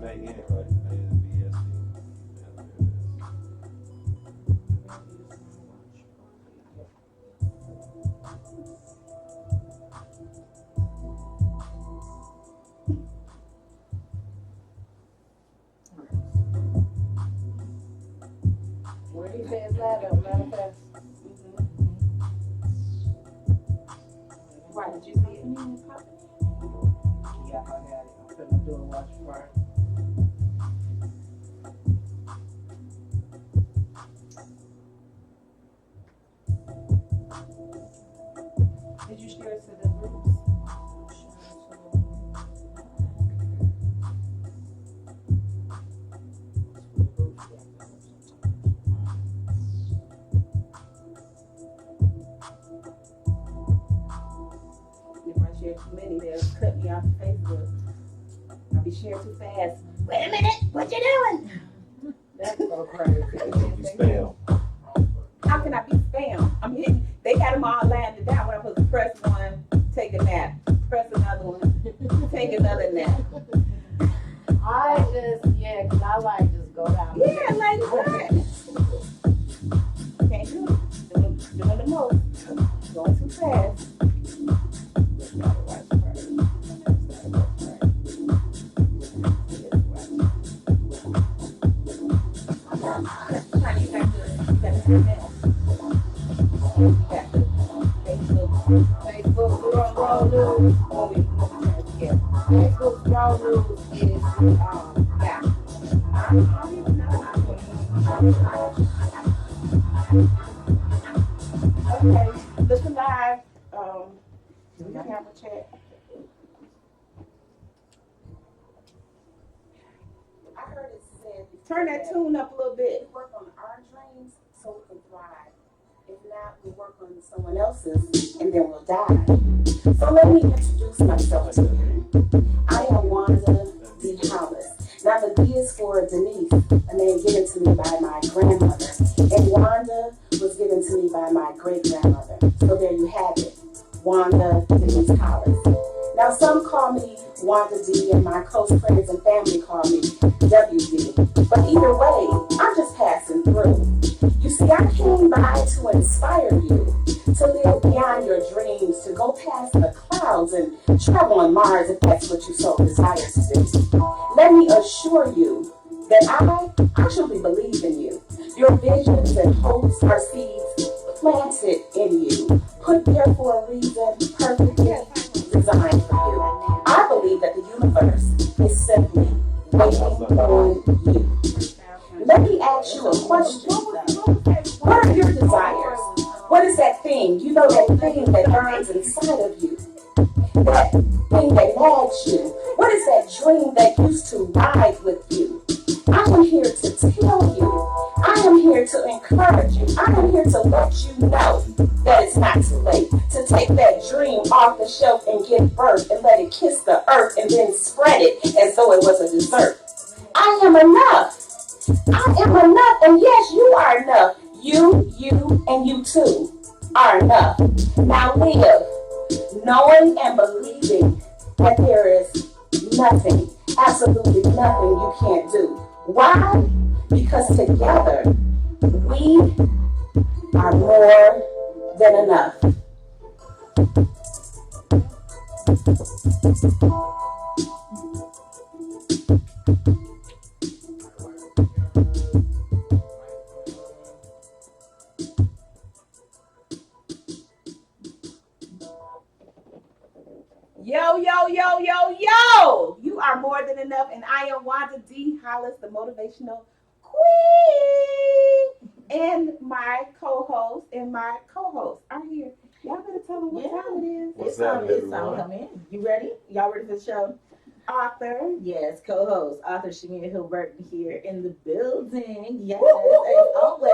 A-N, right? A-N-B-S-T. Where he says that up, manifest. Why did you see it? Yeah, I got it. I'm finna do a watch party. Did you share it to the groups? If I share too many, they'll cut me off Facebook. I'll be sharing too fast. Wait a minute, what you doing? That's so crazy. You spam. How can I be spam? I'm hitting, they got them all landed down when I'm supposed to press one, take a nap, press another one, take another nap. I just, yeah, because I like just go down. Yeah, like what? Can't do it. Doing the most. Going too fast. Facebook Raw News. Facebook Raw News is, yeah. Okay, listen live. We can have a chat. I heard it said. Turn that tune up a little bit. We work on our dreams so we can thrive. If not, we work on someone else's and then we'll die. So let me introduce myself to you. I am Wanda D. Hollis. Now the D is for Denise, a name given to me by my grandmother. And Wanda was given to me by my great-grandmother. So there you have it, Wanda Denise Hollis. Now some call me Wanda D and my close friends and family call me WD. But either way, I'm just passing through. You see, I came by to inspire you to live beyond your dreams, to go past the clouds and travel on Mars if that's what you so desire to do. Let me assure you that I truly believe in you. Your visions and hopes are seeds planted in you, put there for a reason, perfectly designed for you. I believe that the universe is simply waiting on you. Let me ask you a question. What are your desires? What is that thing? You know, that thing that burns inside of you. That thing that nags you. What is that dream that used to ride with you? I am here to tell you. I am here to encourage you. I am here to let you know that it's not too late to take that dream off the shelf and give birth and let it kiss the earth and then spread it as though it was a dessert. I am enough. I am enough, and yes, you are enough. You, and you too are enough. Now live, knowing and believing that there is nothing, absolutely nothing you can't do. Why? Because together, we are more than enough. Yo, yo, yo, yo, yo! You are more than enough, and I am Wanda D. Hollis, the motivational queen. And my co-host are here. Y'all better tell them what time it is. What's It's time everyone? to come in. You ready? Y'all ready for the show? Author. Yes, co-host, author Shamia Hilburton here in the building. Yes, Woo, woo, as woo, always.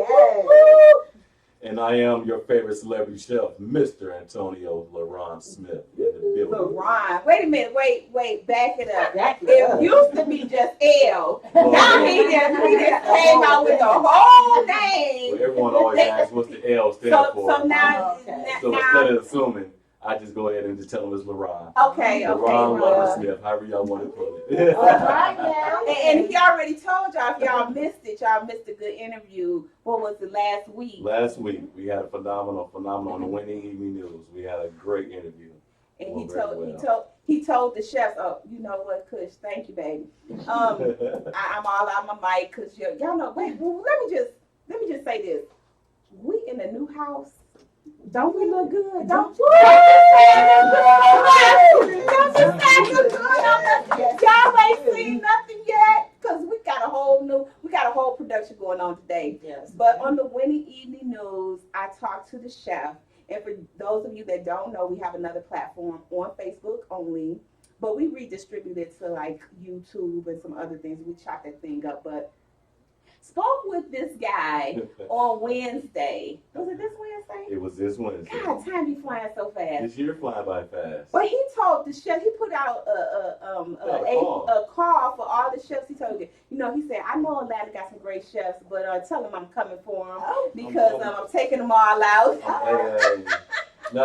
Yes. And I am your favorite celebrity chef, Mr. Antonio LaRon Smith, in the building. LaRon. Wait a minute. Wait. Back it up. Back it It up. used to be just L. Well, Now he just came out with the whole name. Well, everyone always asks what's the L stand for. So now, okay. So now instead of assuming, I just go ahead and just tell them it's LaRon. Okay, LaRon well. Lovely Smith, however y'all want to put it. All right now. And he already told y'all, if y'all missed it, y'all missed a good interview. What was it, last week? Last week, we had a phenomenal on the Winning Evening News. We had a great interview. And Well, very well. he told the chefs, oh, you know what, Kush, thank you, baby. I'm all out my mic because y'all know. Wait, well, let me just say this. We in a new house. Don't we look good? Don't you say you look good on us? Y'all ain't seen nothing yet because we got a whole production going on today. Yes. But on the Winning Evening News, I talked to the chef. And for those of you that don't know, we have another platform on Facebook only, but we redistribute it to like YouTube and some other things. We chop that thing up, but spoke with this guy on Wednesday. Was it this Wednesday? It was this Wednesday. God, time be flying so fast. This year flying by fast. But he told the chef, he put out a call for all the chefs. He told he said, I know Atlanta got some great chefs, but tell them I'm coming for them because I'm taking them all out.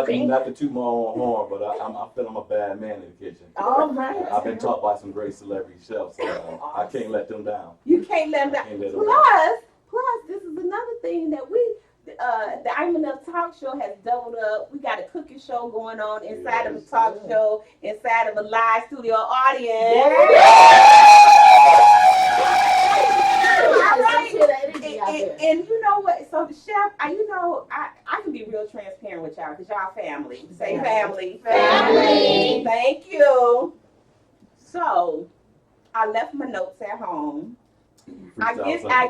Hey, not to toot my own horn, but I feel I'm a bad man in the kitchen. All right. I've been taught by some great celebrity chefs, so I can't let them down. You can't let them down. Plus, this is another thing that the I'm Enough talk show has doubled up. We got a cooking show going on inside of a talk show, inside of a live studio audience. All right. And you know what? So the chef, I can be real transparent with y'all because y'all family. Say family. Family. Thank you. So I left my notes at home. I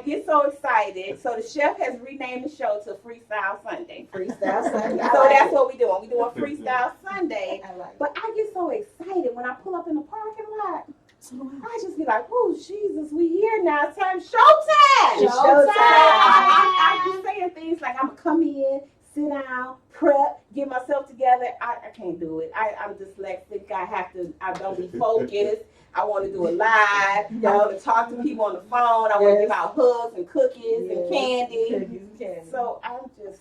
get so excited. So the chef has renamed the show to Freestyle Sunday. Freestyle Sunday. So that's what we're doing. We're doing Freestyle Sunday. I like it. But I get so excited when I pull up in the parking lot. I just be like, oh, Jesus, we here now. It's time. Showtime. It's showtime. I be saying things like, I'm going to come in, sit down, prep, get myself together. I can't do it. I'm dyslexic. I don't be focused. I want to do it live. I want to talk to people on the phone. I want to give out hugs and cookies and candy. So I'm just,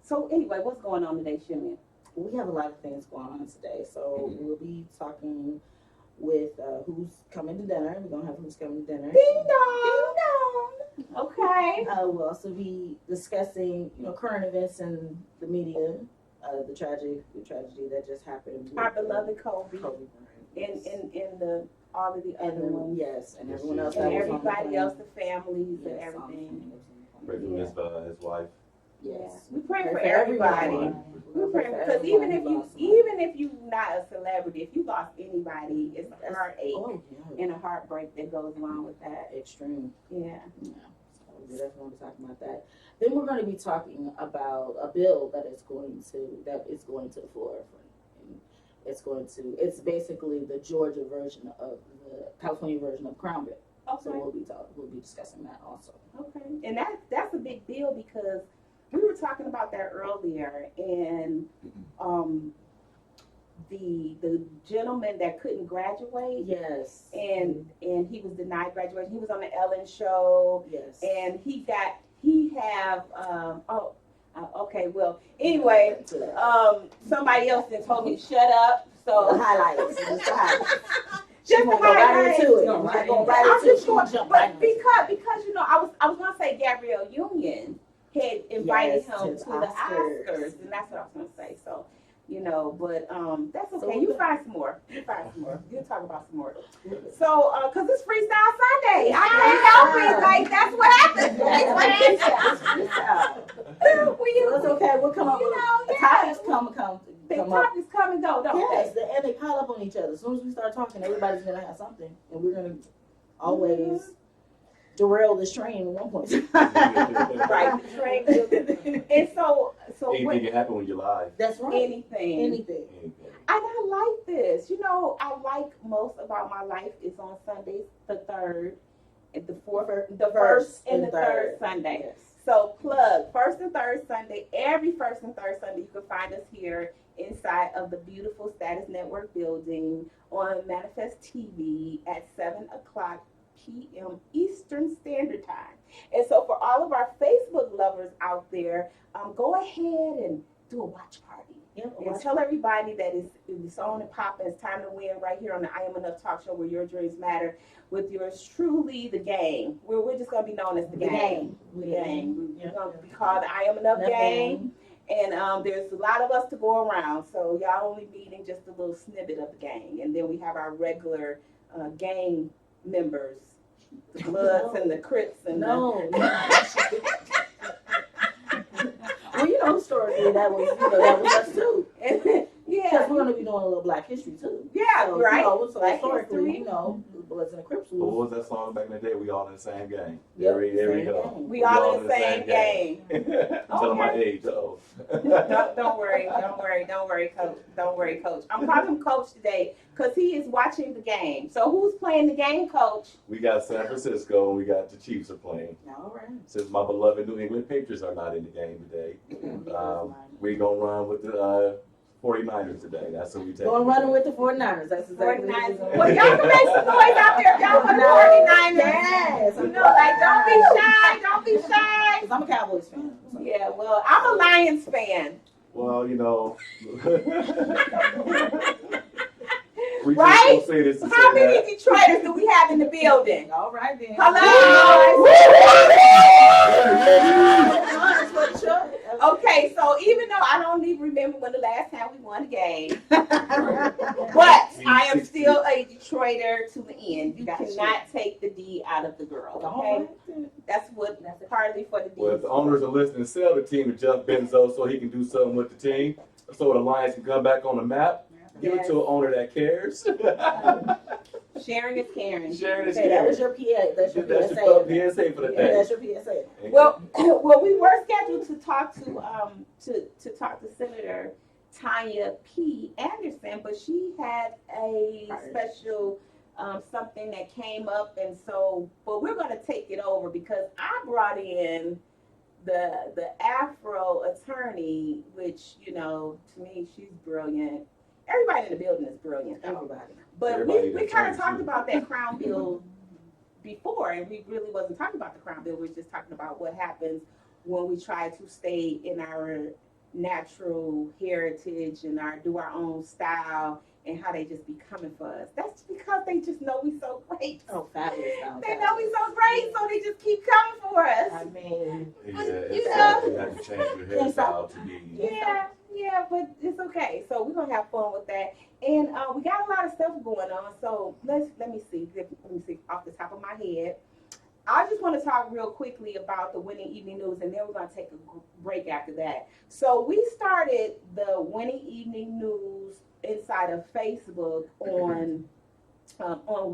so anyway, what's going on today, Shimmy? We have a lot of things going on today. So we'll be talking with who's coming to dinner. We're going to have who's coming to dinner. Ding dong. Ding dong. Okay. We'll also be discussing, current events in the media, the tragedy that just happened. Our beloved Kobe. Bryant. And all of the other ones. Yes, and everyone else. And that was on the everybody plane. else, the families and Yes, everything. Pray for his wife. Yes. We pray for everybody. We pray because even if you not a celebrity, if you lost anybody, it's a heartache and a heartbreak that goes along with that. Extreme. Yeah. So we definitely want to talk about that. Then we're going to be talking about a bill that is going to the floor. It's basically the Georgia version of the California version of Crown Bill. Okay. So we'll be discussing that also. Okay. And that's a big deal because we were talking about that earlier, and the gentleman that couldn't graduate. Yes. And he was denied graduation. He was on the Ellen show. Yes. And okay, well, anyway, somebody else then told me to shut up. So The highlights. Just the highlights. just She's gonna go right into it. I'm just going, but because I was gonna say Gabrielle Union had invited him to the Oscars, and that's what I was gonna say. So, but that's okay. So You find some more. You'll talk about some more. So, cause it's Freestyle Sunday, I can't help it. Like that's what happens. It's okay. We'll come up with the topics. The Come up. topics come and go, don't Yes, they? and they pile up on each other. As soon as we start talking, everybody's gonna have something, and we're gonna always derail this train at one point. Right, the train. And so Anything can happen when you're live. That's right. anything. Anything. Anything. And I like this. I like most about my life is on Sundays, the third, and the first and the third Sunday. Yes. So plug first and third Sunday. Every first and third Sunday, you can find us here inside of the beautiful Status Network building on Manifest TV at 7:00 p.m. Eastern Standard Time. And so for all of our Facebook lovers out there, go ahead and do a watch party. Yep. And tell everybody that it's on and popping. It's time to win right here on the I Am Enough Talk Show, where your dreams matter, with yours truly, the gang. We're just gonna be known as the gang. The gang. We're gonna be called the I Am Enough gang. And there's a lot of us to go around, so y'all only meeting just a little snippet of the gang, and then we have our regular gang members, the Bloods and the Crips and well, historically that was us too. Yeah, Because we're gonna be doing a little Black History too. Yeah, so, right. So Black historically, history. the Bloods and the Crips What was. was that song back in the day? We all in the same gang. Yep, There we same go. gang. we all in the same gang. I'm telling my age, though. Don't worry, coach. Don't worry, coach. I'm calling him coach today because he is watching the game. So who's playing the game, coach? We got San Francisco and we got the Chiefs are playing. All right. Since my beloved New England Patriots are not in the game today, we're going to run with the 49ers today. That's what we take. Going running with the 49ers. That's exactly 49ers. what Well, y'all can make some noise out there. Y'all for the 49ers. Yes. You know, like, don't be shy. Don't be shy. Because I'm a Cowboys fan. So. Yeah, well, I'm a Lions fan. Well, you know. We Right? just gonna say this to How say many that. Detroiters do we have in the building? All right then. Hello. Okay, so even though I don't even remember when the last time we won a game, but I am still a Detroiter to the end. You cannot take the D out of the girl. Okay, that's partly for the D. Well, if the owners are listening, sell the team to Jeff Benzo so he can do something with the team, so the Lions can come back on the map. Give it to an owner that cares. Sharing is caring. Sharing is Okay, caring. that was your PA. That's your That's PSA. your PSA for the Yeah, day. that's your PSA. Well, we were scheduled to talk to talk to Senator Tanya P. Anderson, but she had a special something that came up, and so, but we're going to take it over because I brought in the Afro attorney, which, you know, to me, she's brilliant. Everybody in the building is brilliant. Everybody. But Everybody we that's kind of trying talked to. about that Crown Bill before, and we really wasn't talking about the Crown Bill. We were just talking about what happens when we try to stay in our natural heritage and do our own style, and how they just be coming for us. That's because they just know we so great. Oh, fabulous. They know we so great, so they just keep coming for us. I mean, Yeah, You it's know. like you have to change your hairstyle to be. Yeah, but it's okay. So we're gonna have fun with that, and we got a lot of stuff going on. So let me see off the top of my head. I just want to talk real quickly about the Winning Evening News, and then we're gonna take a break after that. So we started the Winning Evening News inside of Facebook on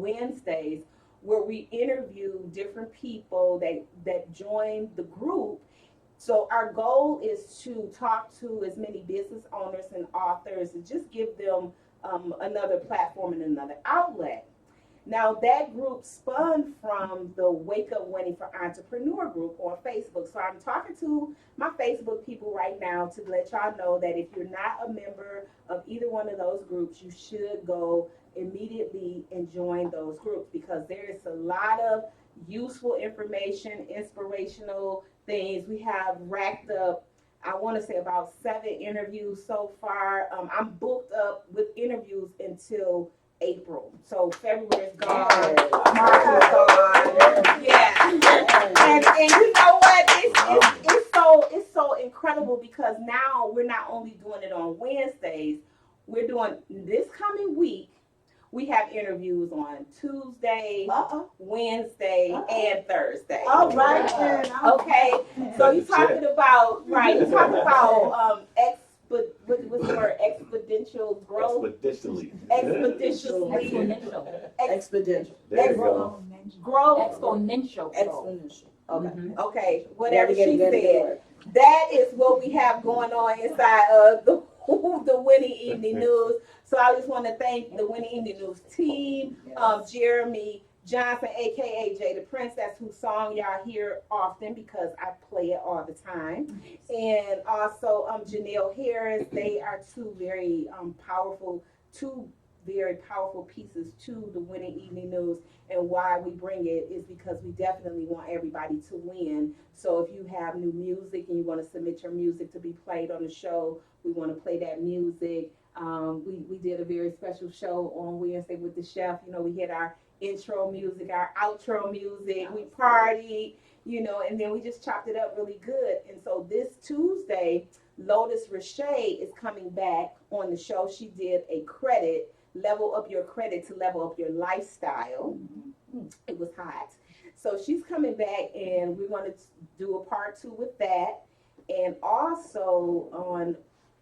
Wednesdays, where we interview different people that join the group. So our goal is to talk to as many business owners and authors and just give them another platform and another outlet. Now that group spun from the Wake Up Winning for Entrepreneur group on Facebook. So I'm talking to my Facebook people right now to let y'all know that if you're not a member of either one of those groups, you should go immediately and join those groups, because there is a lot of useful information, inspirational things. We have racked up, I want to say, about 7 interviews so far. I'm booked up with interviews until April. So February is gone. March is gone. Yeah. And you know what? It's so incredible, because now we're not only doing it on Wednesdays, we're doing this coming week. We have interviews on Tuesday, Wednesday, and Thursday. all right then. Okay, so you're talking about what's the word? Exponential growth. Expeditiously. Exponential. There you go. Growth. Exponential. Exponential. Okay. Okay, whatever Gotta she get it said. That is what we have going on inside of the Winning Evening News. So I just want to thank the Winning Evening News team, Jeremy Johnson, aka Jay the Prince. That's whose song y'all hear often because I play it all the time. And also Janelle Harris. They are two very powerful, two very powerful pieces to the Winning Evening News. And why we bring it is because we definitely want everybody to win. So if you have new music and you want to submit your music to be played on the show, we want to play that music. We did a very special show on Wednesday with the chef. You know, we had our intro music, our outro music. We partied, you know, and then we just chopped it up really good. And so this Tuesday, Lotus Rashay is coming back on the show. She did a credit, level up your credit to level up your lifestyle. It was hot. So she's coming back, and we're going to do a part 2 with that. And also on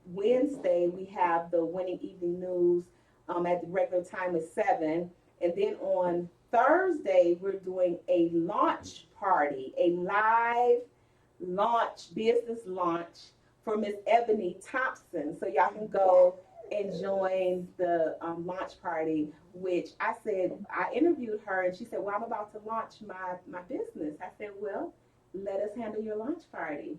Wednesday, we have the Winning Evening News at the regular time at 7. And then on Thursday, we're doing a launch party, a live launch, business launch for Miss Ebony Thompson. So y'all can go and join the launch party, which I said, I interviewed her and she said, well, I'm about to launch my business. I said, well, let us handle your launch party.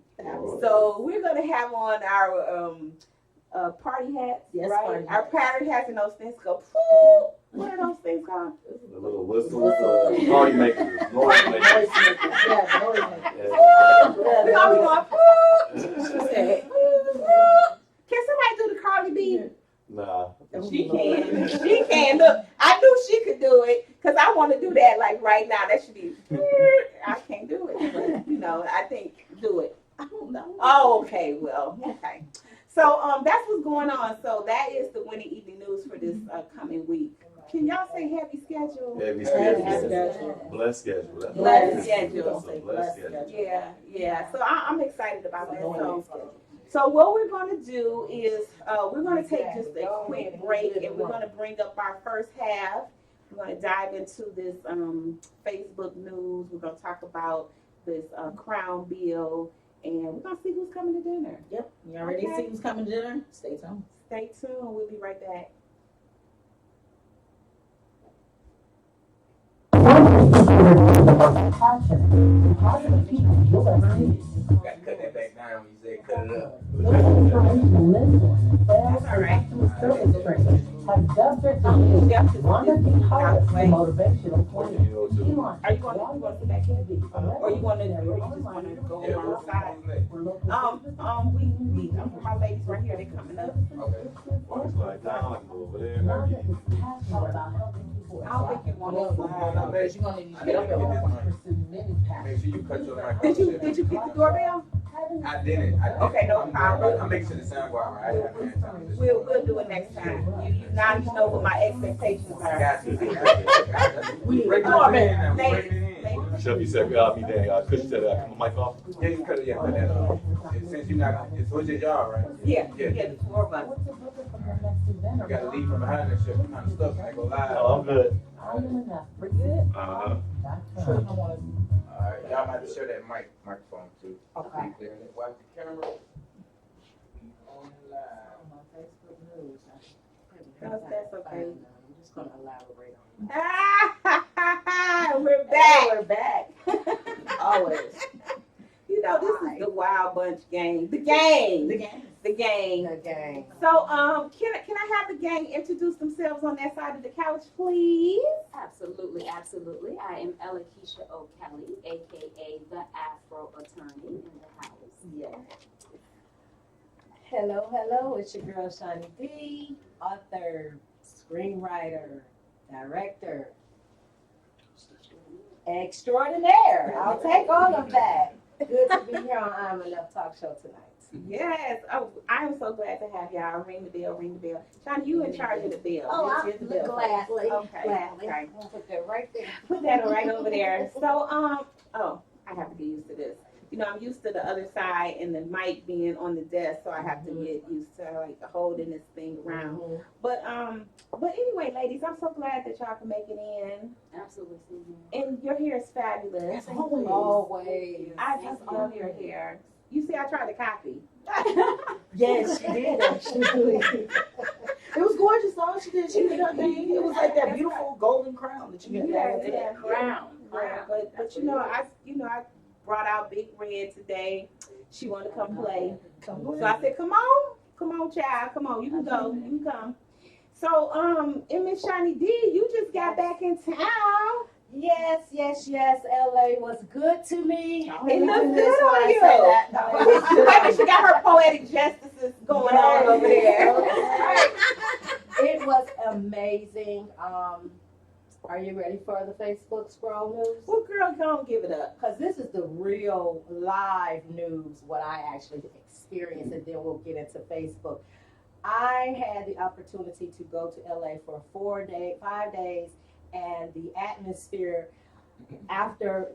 So we're going to have on our party hats, Yes, right? party Our hats. party hats, and those things go, poof. What are those things called? The little whistles, party makers, noise makers. Yeah, noise makers. Yeah. We all be going, poof. She said, Can somebody do the Carly B? Nah. She can. She can. Look, I knew she could do it because I want to do that like right now. That should be. I can't do it, but you know, I think do it. I don't know. Oh, okay. Well, okay. So that's what's going on. So that is the Winning Evening News for this coming week. Can y'all say heavy schedule? Heavy Heavy schedule. schedule. Blessed schedule. That's Blessed what it is. schedule. That's a blessed schedule. Yeah, yeah. So I'm excited about that. So what we're going to do is we're going to take just a quick break, and we're going to bring up our first half. We're going to dive into this Facebook news. We're going to talk about this Crown bill, and we're going to see who's coming to dinner. Yep. You already see who's coming to dinner? Stay tuned. Stay tuned. We'll be right back. Got to cut that back down when you say cut it up. That's all right. Are you going to sit back here? Or you want to just want to go Yeah, around the side? My ladies right here, they coming up. Okay. It's like down, like over there. I don't think you want to slide. Because you're going to need to get up there. Make sure you cut your mic. Did you get the doorbell? I didn't. Okay, no problem. I'm making sure the sound go out right. We'll do it next time. Now you know what my expectations are. Got you. Break Come on, it in now. man. Break it in. Chef, you said, me down. Could you said, cut my mic off? Yeah, you cut it. Yeah, cut that off. And since you're not, it's your job, right? Yeah, the 4 of us. You got to leave from behind that shit. I'm kind of stuck. I ain't gonna lie. Oh, I'm good. We're good. Alright, y'all might have to share that microphone too. Okay. Clear it. Watch the camera. On live. That's okay. I'm just going to elaborate on it. We're back. We're back. Always. You know, this is the Wild Bunch gang. The gang. The game. The gang. The gang. So, can I have the gang introduce themselves on that side of the couch, please? Absolutely, absolutely. I am Ella Keisha O'Kelly, aka the Afro Attorney in the house. Yeah. Hello, it's your girl Shawnee D, author, screenwriter, director, extraordinaire. I'll take all of that. Good to be here on I'm Enough Talk Show tonight. Yes. Oh, I am so glad to have y'all. Ring the bell, ring the bell. Shawnee, you in charge of the bell. Oh, Here's the bell. gladly. Okay, Gladly. okay. I'll put that right there. Put that right over there. So, oh, I have to get used to this. You know, I'm used to the other side and the mic being on the desk, so I have to get used to like holding this thing around. But anyway, ladies, I'm so glad that y'all can make it in. Absolutely. And your hair is fabulous. Always. I just love your hair. You see, I tried to copy. Yes, she did actually. It was gorgeous, though. She did her thing. It was like that beautiful golden crown that you had. Yeah. Crown. Yeah, but you know, I brought out Big Red today. She wanted to come play. So I said, come on, child, come on, you can go, you can come. So, and Miss Shiny D, you just got back in town. Yes, LA was good to me. It looks Reason good is why on I you. say that. No, it was good. Maybe she got her poetic justices going on over there. It was amazing. Are you ready for the Facebook scroll news? Well, girl, don't give it up. Because this is the real live news, what I actually experienced, and then we'll get into Facebook. I had the opportunity to go to LA for 5 days, and the atmosphere after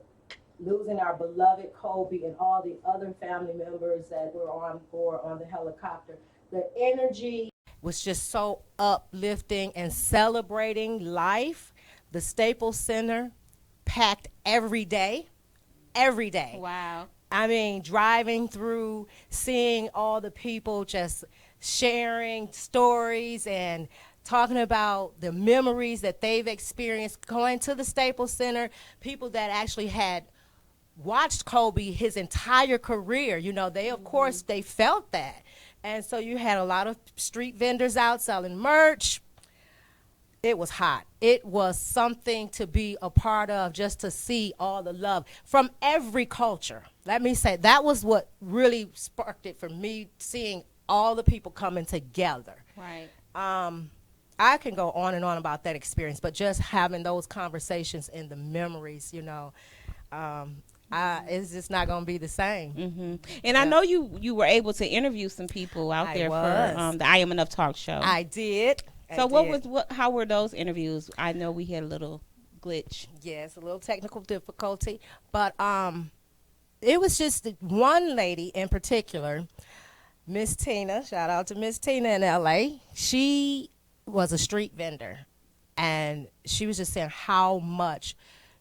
losing our beloved Kobe and all the other family members that were on board on the helicopter, the energy was just so uplifting and celebrating life. The Staples Center packed every day. Wow. I mean, driving through, seeing all the people just sharing stories and talking about the memories that they've experienced going to the Staples Center, people that actually had watched Kobe his entire career. You know, they, of course, they felt that. And so you had a lot of street vendors out selling merch. It was hot. It was something to be a part of, just to see all the love from every culture. Let me say, that was what really sparked it for me, seeing all the people coming together. Right. I can go on and on about that experience, but just having those conversations and the memories, you know, it's just not going to be the same. Mm-hmm. And I know you were able to interview some people out there for the I Am Enough talk show. I did. So how were those interviews? I know we had a little glitch. Yes, a little technical difficulty, but it was just one lady in particular, Miss Tina. Shout out to Miss Tina in LA. She was a street vendor, and she was just saying how much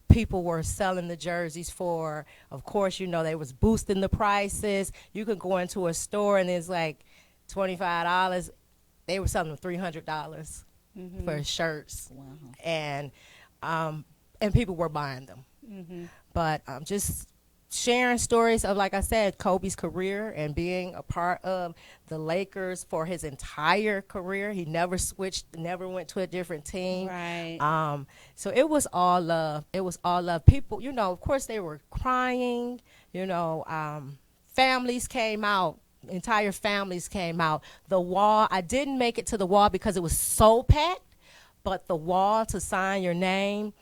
people were selling the jerseys for. Of course, you know, they was boosting the prices. You could go into a store and it's like $25. They were selling them $300 for shirts. Wow. And people were buying them. Mm-hmm. But just sharing stories of, like I said, Kobe's career and being a part of the Lakers for his entire career. He never switched, never went to a different team. Right. So it was all love. It was all love. People, you know, of course they were crying, you know, families came out. Entire families came out. The wall, I didn't make it to the wall because it was so packed, but the wall to sign your name,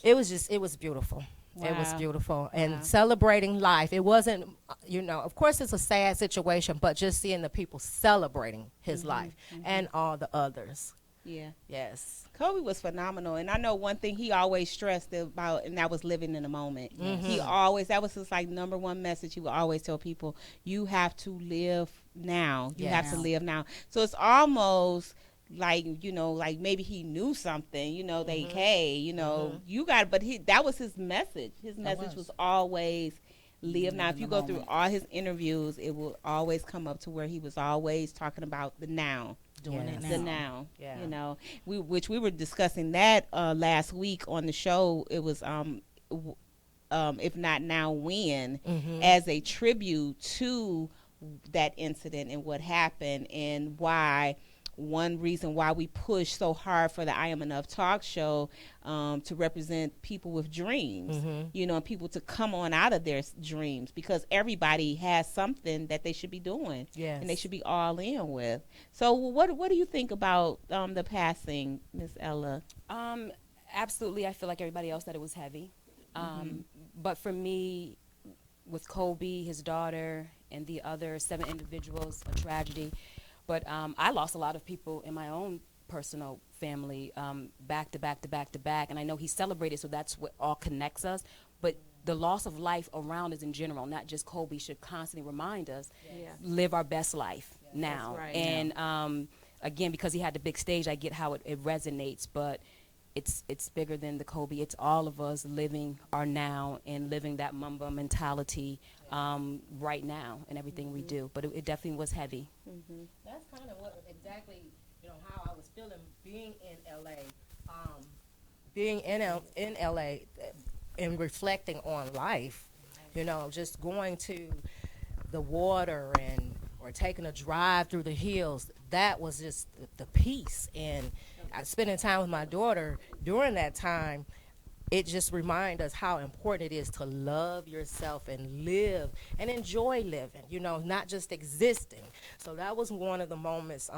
it was beautiful. Wow. It was beautiful. And celebrating life. It wasn't, you know, of course it's a sad situation, but just seeing the people celebrating his life and all the others. Yeah. Yes. Kobe was phenomenal. And I know one thing he always stressed about, and that was living in the moment. He always, that was his like number one message. He would always tell people, you have to live now. You have to live now. So it's almost like, you know, like maybe he knew something, you know, like, hey, you know, you got, but that was his message. His message was always live now. If you go through all his interviews, it will always come up to where he was always talking about the now. Doing it now. The now, Yeah. you know, which we were discussing that last week on the show. It was if not now, when, as a tribute to that incident and what happened, and why. One reason why we push so hard for the I Am Enough talk show to represent people with dreams, you know, and people to come on out of their dreams, because everybody has something that they should be doing, and they should be all in with. So what do you think about the passing, Miss Ella? Absolutely. I feel like everybody else that it was heavy. But for me, with Kobe, his daughter, and the other 7 individuals, a tragedy. But I lost a lot of people in my own personal family, back to back to back to back. And I know he celebrated, so that's what all connects us. But the loss of life around us in general, not just Kobe, should constantly remind us, live our best life now. Right. And again, because he had the big stage, I get how it resonates. But it's bigger than the Kobe. It's all of us living our now and living that Mamba mentality right now in everything we do. But it definitely was heavy. That's kind of what exactly, you know, how I was feeling being in LA. Being in LA and reflecting on life, you know, just going to the water or or taking a drive through the hills, that was just the peace. And spending time with my daughter during that time, it just reminds us how important it is to love yourself and live and enjoy living, you know, not just existing. So that was one of the moments.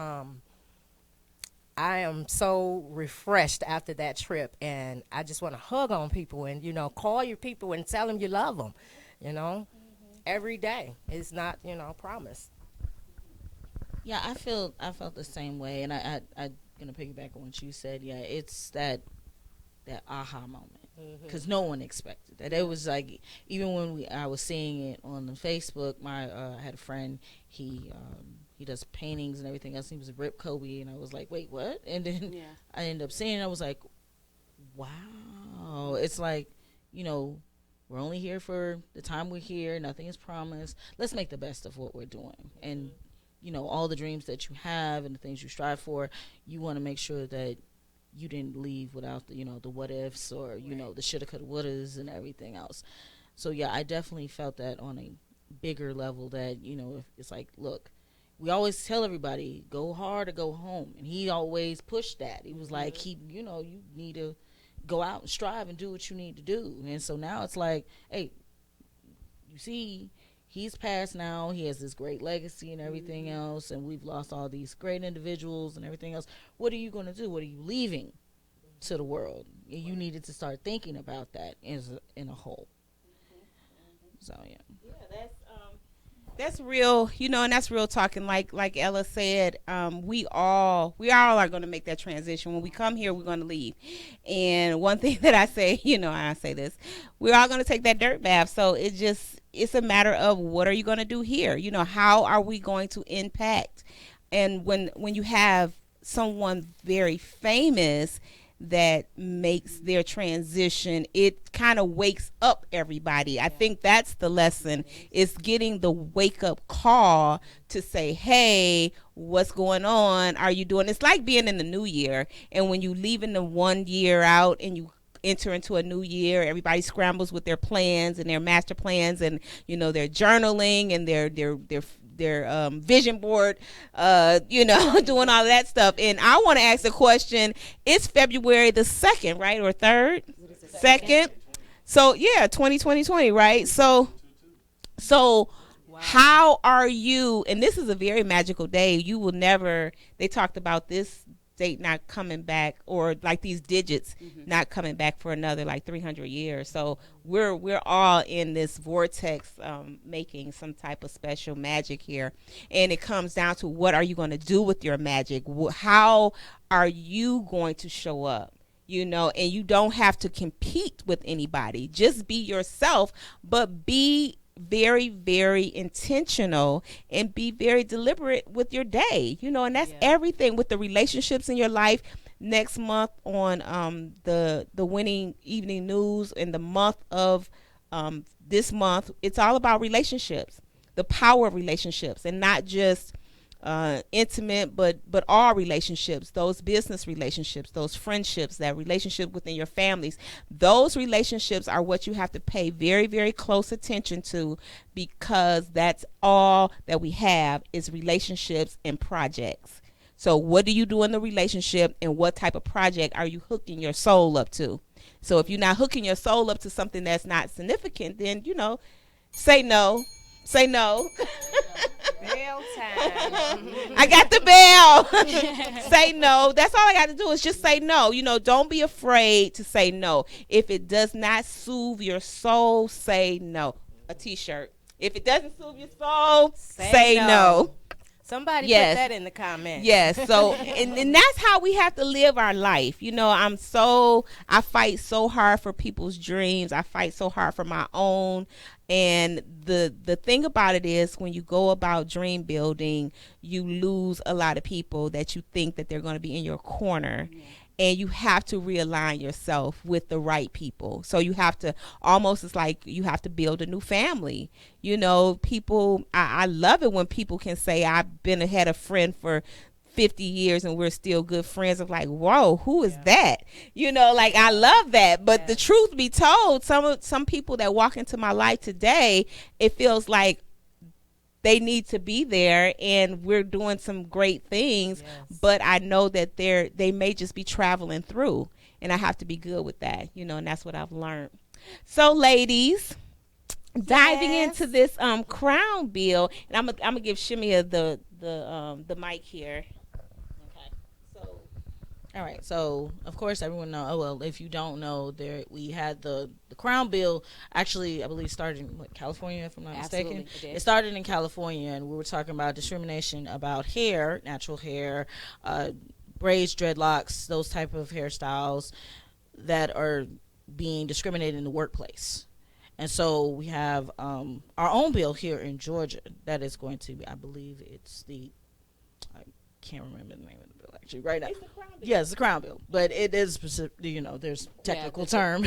I am so refreshed after that trip, and I just want to hug on people and, you know, call your people and tell them you love them, you know, every day. It's not, you know, promise. Yeah, I felt the same way, and I gonna piggyback on what you said. Yeah, it's that aha moment, because no one expected that. It was like, even when I was seeing it on the Facebook, I had a friend, he does paintings and everything else. He was a Rip Kobe, and I was like, wait, what? And then I ended up seeing it. I was like, wow. It's like, you know, we're only here for the time we're here. Nothing is promised. Let's make the best of what we're doing. And, you know, all the dreams that you have and the things you strive for, you want to make sure that you didn't leave without the, you know, the what ifs or, you know, the shoulda, coulda, wouldas and everything else. So, yeah, I definitely felt that on a bigger level, that, you know, if it's like, look, we always tell everybody, go hard or go home. And he always pushed that. He was like, you know, you need to go out and strive and do what you need to do. And so now it's like, hey, you see, he's passed now. He has this great legacy and everything else, and we've lost all these great individuals and everything else. What are you going to do? What are you leaving to the world? You needed to start thinking about that in a whole. So, yeah. Yeah, that's real, you know, and that's real talking. Like Ella said, we all are going to make that transition. When we come here, we're going to leave. And one thing that I say, you know, I say this, we're all going to take that dirt bath. So it's a matter of, what are you going to do here? You know, how are we going to impact? And when you have someone very famous that makes their transition, it kind of wakes up everybody. I think that's the lesson, is getting the wake up call to say, hey, what's going on? Are you doing? It's like being in the new year, and when you leaving the 1 year out and you enter into a new year, everybody scrambles with their plans and their master plans, and, you know, their journaling and their vision board, you know, doing all that stuff. And I want to ask a question. It's February the 2nd, right? Or 3rd? 2nd. So, yeah, 2020, right? So wow. How are you? And this is a very magical day. You will never, they talked about this date not coming back, or like these digits not coming back for another like 300 years. So we're all in this vortex, making some type of special magic here. And it comes down to, what are you going to do with your magic? How are you going to show up? You know, and you don't have to compete with anybody. Just be yourself, but be very, very intentional and be very deliberate with your day, you know, and that's everything with the relationships in your life. Next month on the Winning Evening News, in the month of this month, it's all about relationships, the power of relationships, and not just intimate, but all relationships, those business relationships, those friendships, that relationship within your families. Those relationships are what you have to pay very, very close attention to, because that's all that we have, is relationships and projects. So what do you do in the relationship, and what type of project are you hooking your soul up to? So if you're not hooking your soul up to something that's not significant, then, you know, say no. Say no. Bell time. I got the bell. Say no. That's all I got to do, is just say no. You know, don't be afraid to say no. If it does not soothe your soul, say no. A t-shirt. If it doesn't soothe your soul, say no. Somebody put that in the comments. Yes. So, and that's how we have to live our life. You know, I fight so hard for people's dreams. I fight so hard for my own. And the thing about it is, when you go about dream building, you lose a lot of people that you think that they're going to be in your corner. And you have to realign yourself with the right people. So you have to, almost, it's like you have to build a new family. You know, people, I love it when people can say, I've been had a friend for 50 years and we're still good friends. I'm like, whoa, who is that? You know, like, I love that. But the truth be told, some people that walk into my life today, it feels like they need to be there, and we're doing some great things. Yes. But I know that they may just be traveling through, and I have to be good with that, and that's what I've learned. So, ladies, diving Yes. into this crown bill, and I'm gonna give Shimia the mic here. Okay, so All right, so of course everyone know. Oh well, if you don't know, we had the Crown Bill. Actually, I believe started in California, if I'm not Absolutely, mistaken. it did. It started in California, and we were talking about discrimination about hair, natural hair, braids, dreadlocks, those type of hairstyles that are being discriminated in the workplace. And so we have our own bill here in Georgia that is going to be, I believe it's I can't remember the name of the bill actually right now. Yes, the Crown Bill, but it is specific. There's technical term,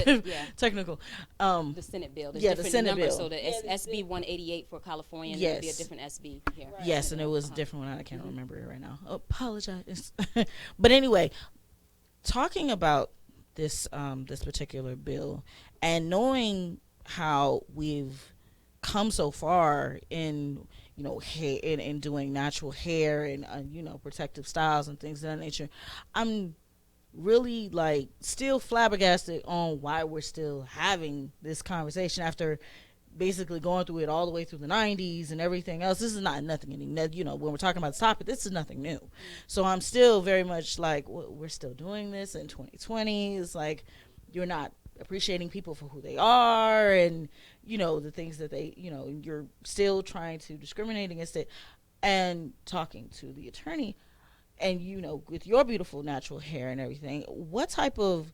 technical. The Senate bill. There's Yeah, the different Senate numbers, bill. So the SB 188 for California, and there'll be a different SB here. Yes, and it was a different one. I can't remember it right now. Apologize. But anyway, talking about this this particular bill and knowing how we've come so far in hair in doing natural hair and protective styles and things of that nature, I'm really still flabbergasted on why we're still having this conversation after basically going through it all the way through the 90s and everything else. This is not nothing when we're talking about this topic, this is nothing new. So I'm still very much we're still doing this in 2020. It's you're not appreciating people for who they are, and the things that they you're still trying to discriminate against it. And talking to the attorney, and with your beautiful natural hair and everything, what type of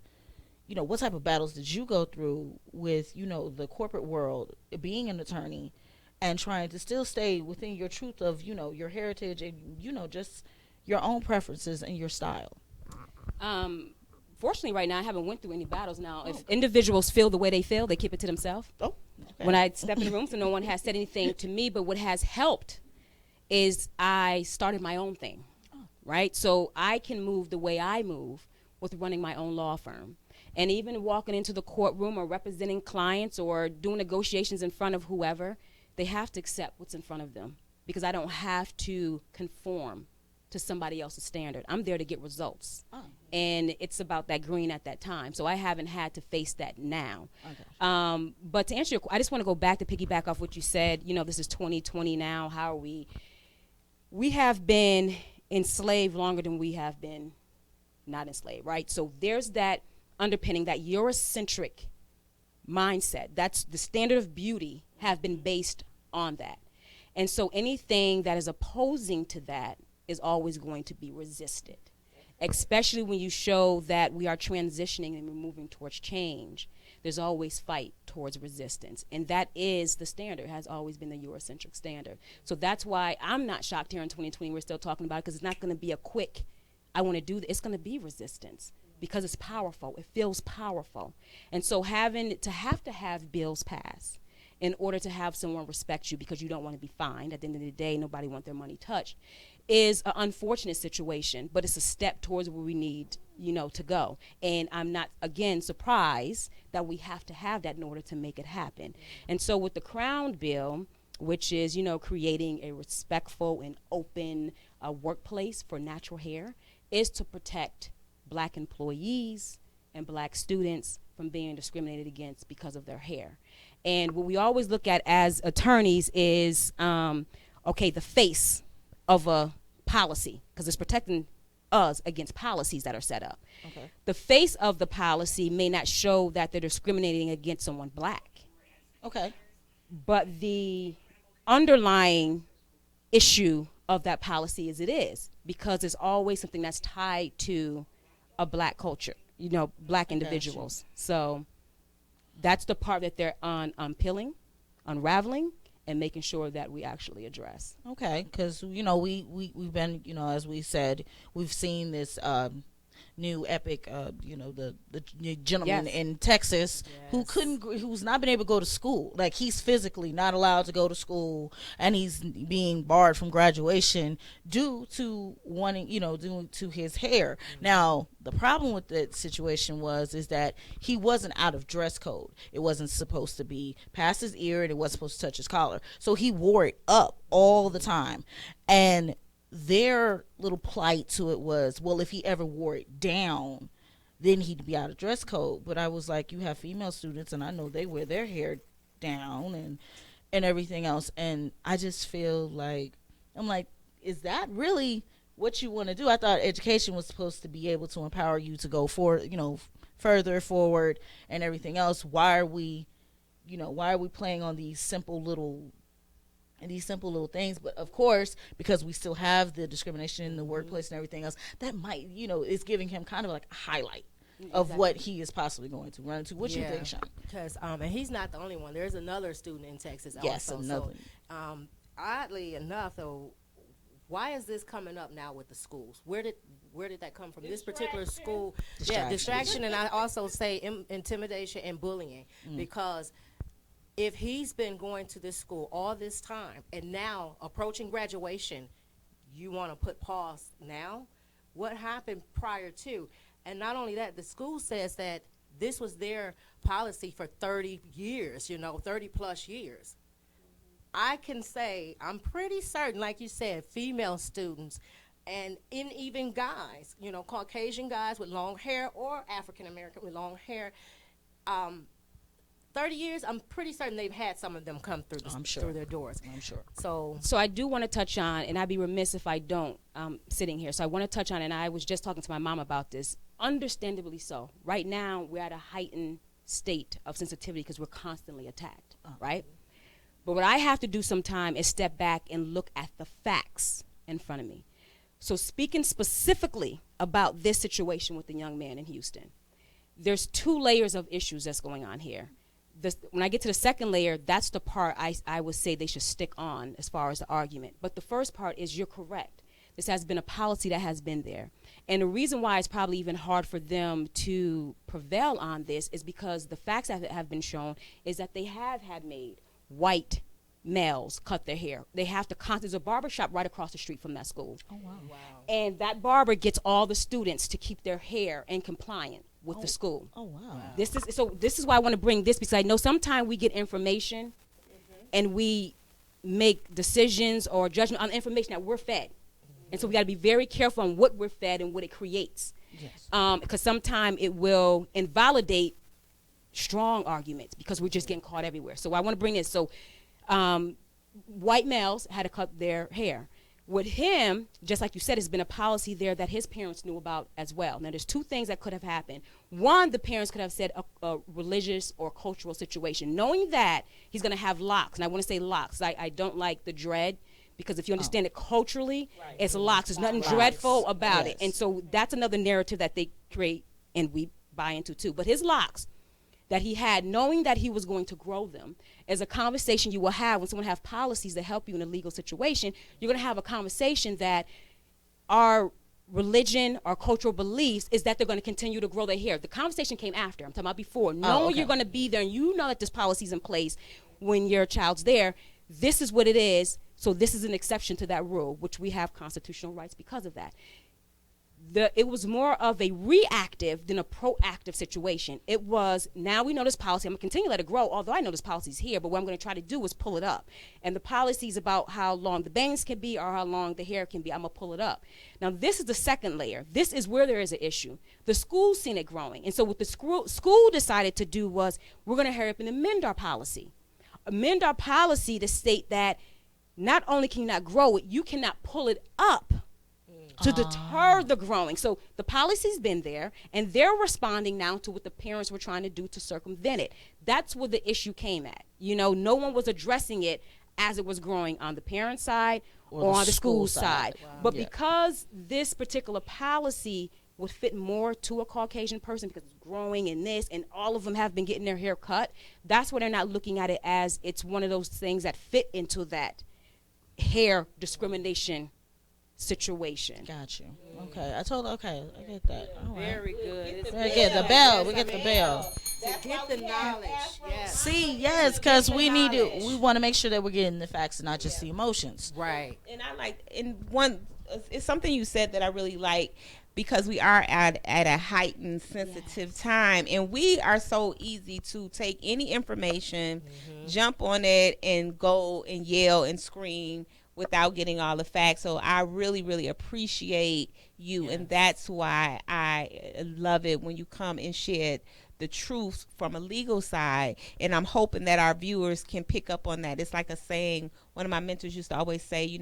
battles did you go through with the corporate world, being an attorney and trying to still stay within your truth of your heritage and just your own preferences and your style? Fortunately, right now, I haven't went through any battles. Now, if individuals feel the way they feel, they keep it to themselves. Oh, okay. When I step in the room, so no one has said anything to me. But what has helped is I started my own thing, right? So I can move the way I move with running my own law firm. And even walking into the courtroom or representing clients or doing negotiations in front of whoever, they have to accept what's in front of them, because I don't have to conform to somebody else's standard. I'm there to get results. And it's about that green at that time. So I haven't had to face that now. Okay. But to answer I just want to go back to piggyback off what you said. This is 2020 now. How are we? We have been enslaved longer than we have been not enslaved, right? So there's that underpinning, that Eurocentric mindset. That's the standard of beauty have been based on that. And so anything that is opposing to that is always going to be resisted, especially when you show that we are transitioning and we're moving towards change. There's always fight towards resistance, and that is the standard, has always been the Eurocentric standard. So that's why I'm not shocked here in 2020 we're still talking about it, because it's not going to be a quick, I want to do this. It's going to be resistance, because it's powerful. It feels powerful. And so having to have bills pass in order to have someone respect you, because you don't want to be fined. At the end of the day, nobody wants their money touched, is an unfortunate situation, but it's a step towards where we need, to go. And I'm not, again, surprised that we have to have that in order to make it happen. And so with the Crown Bill, which is, creating a respectful and open workplace for natural hair, is to protect Black employees and Black students from being discriminated against because of their hair. And what we always look at as attorneys is, the face of a policy, because it's protecting us against policies that are set up. Okay. The face of the policy may not show that they're discriminating against someone Black. Okay. But the underlying issue of that policy is because it's always something that's tied to a Black culture, Black individuals. So that's the part that they're unpeeling, unraveling, and making sure that we actually address. Okay, because we've been, as we said, we've seen this new epic, the gentleman Yes. in Texas who Yes. who's not been able to go to school. Like, he's physically not allowed to go to school, and he's being barred from graduation due to due to his hair. Now, the problem with that situation is that he wasn't out of dress code. It wasn't supposed to be past his ear, and it wasn't supposed to touch his collar. So he wore it up all the time. And their little plight to it was, well, if he ever wore it down, then he'd be out of dress code. But I was like, you have female students, and I know they wear their hair down and everything else. And I just feel like, I'm like, is that really what you want to do? I thought education was supposed to be able to empower you to go further forward and everything else. Why are we playing on these simple little things? But of course, because we still have the discrimination in the workplace and everything else, that might, is giving him kind of like a highlight of what he is possibly going to run into. What you think, Sean? Because and he's not the only one. There's another student in Texas Yes, also. another. So, oddly enough, though, why is this coming up now with the schools? Where did that come from? This particular school, distraction, and I also say intimidation and bullying, because if he's been going to this school all this time and now approaching graduation, you want to put pause now? What happened prior to? And not only that, the school says that this was their policy for 30 years, 30 plus years. I can say, I'm pretty certain, like you said, female students and even guys, Caucasian guys with long hair or African American with long hair, 30 years, I'm pretty certain they've had some of them come through through their doors. I'm sure. So I do want to touch on, and I'd be remiss if I don't, sitting here. So I want to touch on, and I was just talking to my mom about this, understandably so. Right now, we're at a heightened state of sensitivity because we're constantly attacked, right? But what I have to do sometime is step back and look at the facts in front of me. So speaking specifically about this situation with the young man in Houston, there's 2 layers of issues that's going on here. When I get to the second layer, that's the part I would say they should stick on as far as the argument. But the first part is, you're correct. This has been a policy that has been there. And the reason why it's probably even hard for them to prevail on this is because the facts that have been shown is that they have had made white males cut their hair. They have to there's a barber shop right across the street from that school. Oh, wow. And that barber gets all the students to keep their hair in compliant with the school. Oh, wow. This is why I want to bring this, because I know sometimes we get information and we make decisions or judgment on the information that we're fed. And so we got to be very careful on what we're fed and what it creates. Yes. Because sometimes it will invalidate strong arguments because we're just getting caught everywhere. So I want to bring this. So white males had to cut their hair. With him, just like you said, has been a policy there that his parents knew about as well. Now, there's 2 things that could have happened. One, the parents could have said a religious or cultural situation, knowing that he's going to have locks. And I want to say locks. I don't like the dread, because if you understand it culturally, it's locks. There's nothing dreadful about it. And so that's another narrative that they create and we buy into too. But his locks that he had, knowing that he was going to grow them, is a conversation you will have when someone have policies that help you in a legal situation. You're going to have a conversation that our religion or cultural beliefs is that they're going to continue to grow their hair. The conversation came after. I'm talking about before. Knowing you're going to be there and you know that this policy is in place when your child's there, this is what it is. So this is an exception to that rule, which we have constitutional rights because of that. It was more of a reactive than a proactive situation. It was, now we know this policy, I'm going to continue to let it grow, although I know this policy is here, but what I'm going to try to do is pull it up. And the policy is about how long the bangs can be or how long the hair can be. I'm going to pull it up. Now, this is the second layer. This is where there is an issue. The school's seen it growing. And so what the school decided to do was, we're going to hurry up and amend our policy. Amend our policy to state that not only can you not grow it, you cannot pull it up to deter the growing. So the policy's been there, and they're responding now to what the parents were trying to do to circumvent it. That's where the issue came at. No one was addressing it as it was growing on the parent side or on the school side. Wow. But because this particular policy would fit more to a Caucasian person because it's growing in this, and all of them have been getting their hair cut, that's why they're not looking at it as it's one of those things that fit into that hair discrimination situation. Got you. Okay, okay, I get that. All right. Very good. We get the bell. We get the bell. To get the knowledge. Yes. See, yes, because we need to. We want to make sure that we're getting the facts and not just the emotions. Right. And I like, it's something you said that I really like, because we are at a heightened sensitive time, and we are so easy to take any information, jump on it, and go and yell and scream without getting all the facts. So I really, really appreciate you, and that's why I love it when you come and shed the truth from a legal side. And I'm hoping that our viewers can pick up on that. It's like a saying one of my mentors used to always say,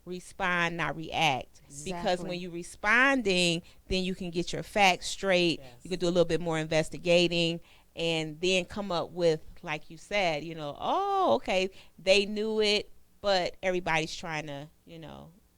respond, not react. Exactly. Because when you're responding, then you can get your facts straight. Yes. You can do a little bit more investigating, and then come up with, like you said, oh, okay, they knew it, but everybody's trying to,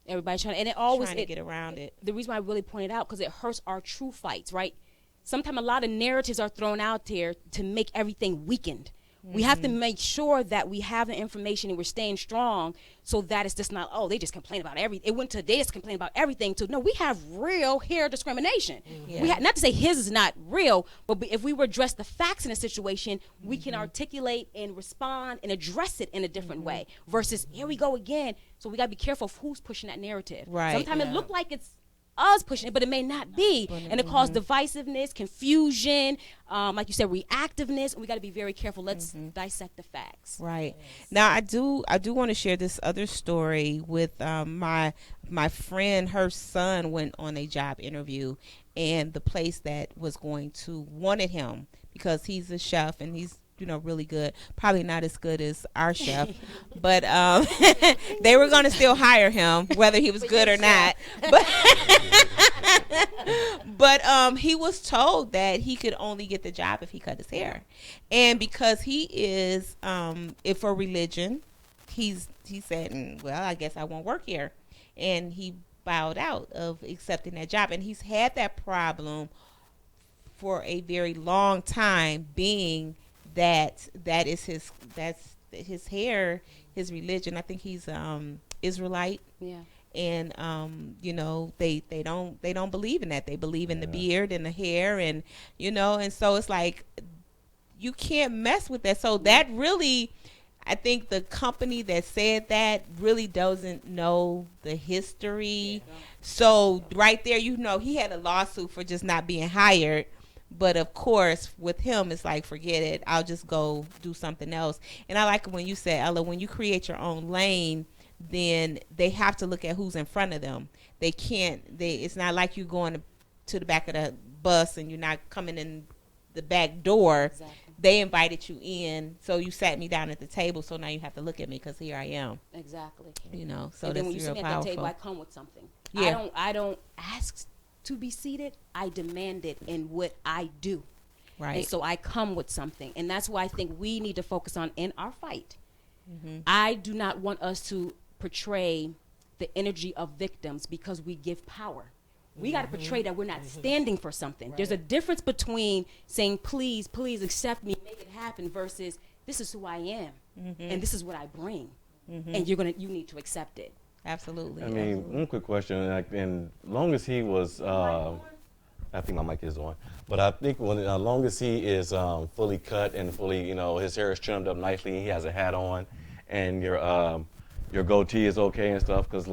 Everybody's trying, and it always trying to get around it. The reason why I really pointed out, because it hurts our true fights, right? Sometimes a lot of narratives are thrown out there to make everything weakened. We have to make sure that we have the information and we're staying strong, so that it's just not, they just complain about everything. It went to, they just complain about everything. So no, we have real hair discrimination. We not to say his is not real, but if we were address the facts in a situation, we can articulate and respond and address it in a different way. Versus, here we go again. So we got to be careful of who's pushing that narrative. Right. Sometimes it look like it's us pushing it, but it may not be, and it causes divisiveness, confusion, like you said, reactiveness, and we got to be very careful. Let's dissect the facts. Right. Now, I do want to share this other story with my friend. Her son went on a job interview, and the place that was going to wanted him, because he's a chef and he's really good, probably not as good as our chef, but they were going to still hire him whether he was good or not, but he was told that he could only get the job if he cut his hair. And because he is if for religion, he said, well, I guess I won't work here, and he bowed out of accepting that job. And he's had that problem for a very long time, being that's his hair, his religion. I think he's Israelite. Yeah. And they don't believe in that. They believe in the beard and the hair, and and so it's like you can't mess with that. So that really, I think the company that said that really doesn't know the history. So right there, he had a lawsuit for just not being hired. But of course, with him, it's like, forget it. I'll just go do something else. And I like when you said, Ella, when you create your own lane, then they have to look at who's in front of them. They can't. It's not like you going to the back of the bus and you're not coming in the back door. Exactly. They invited you in, so you sat me down at the table. So now you have to look at me because here I am. Exactly. So and that's then when you real sit at powerful. that table, I come with something. Yeah. I don't ask to be seated. I demand it in what I do. Right. And so I come with something. And that's why I think we need to focus on in our fight. I do not want us to portray the energy of victims because we give power. We got to portray that we're not standing for something. Right. There's a difference between saying, please, please accept me, make it happen, versus this is who I am, and this is what I bring, and you need to accept it. Absolutely. I mean, one quick question. Like, and long as he was, I think my mic is on, but I think as long as he is fully cut and fully, his hair is trimmed up nicely, he has a hat on, and your goatee is okay and stuff, because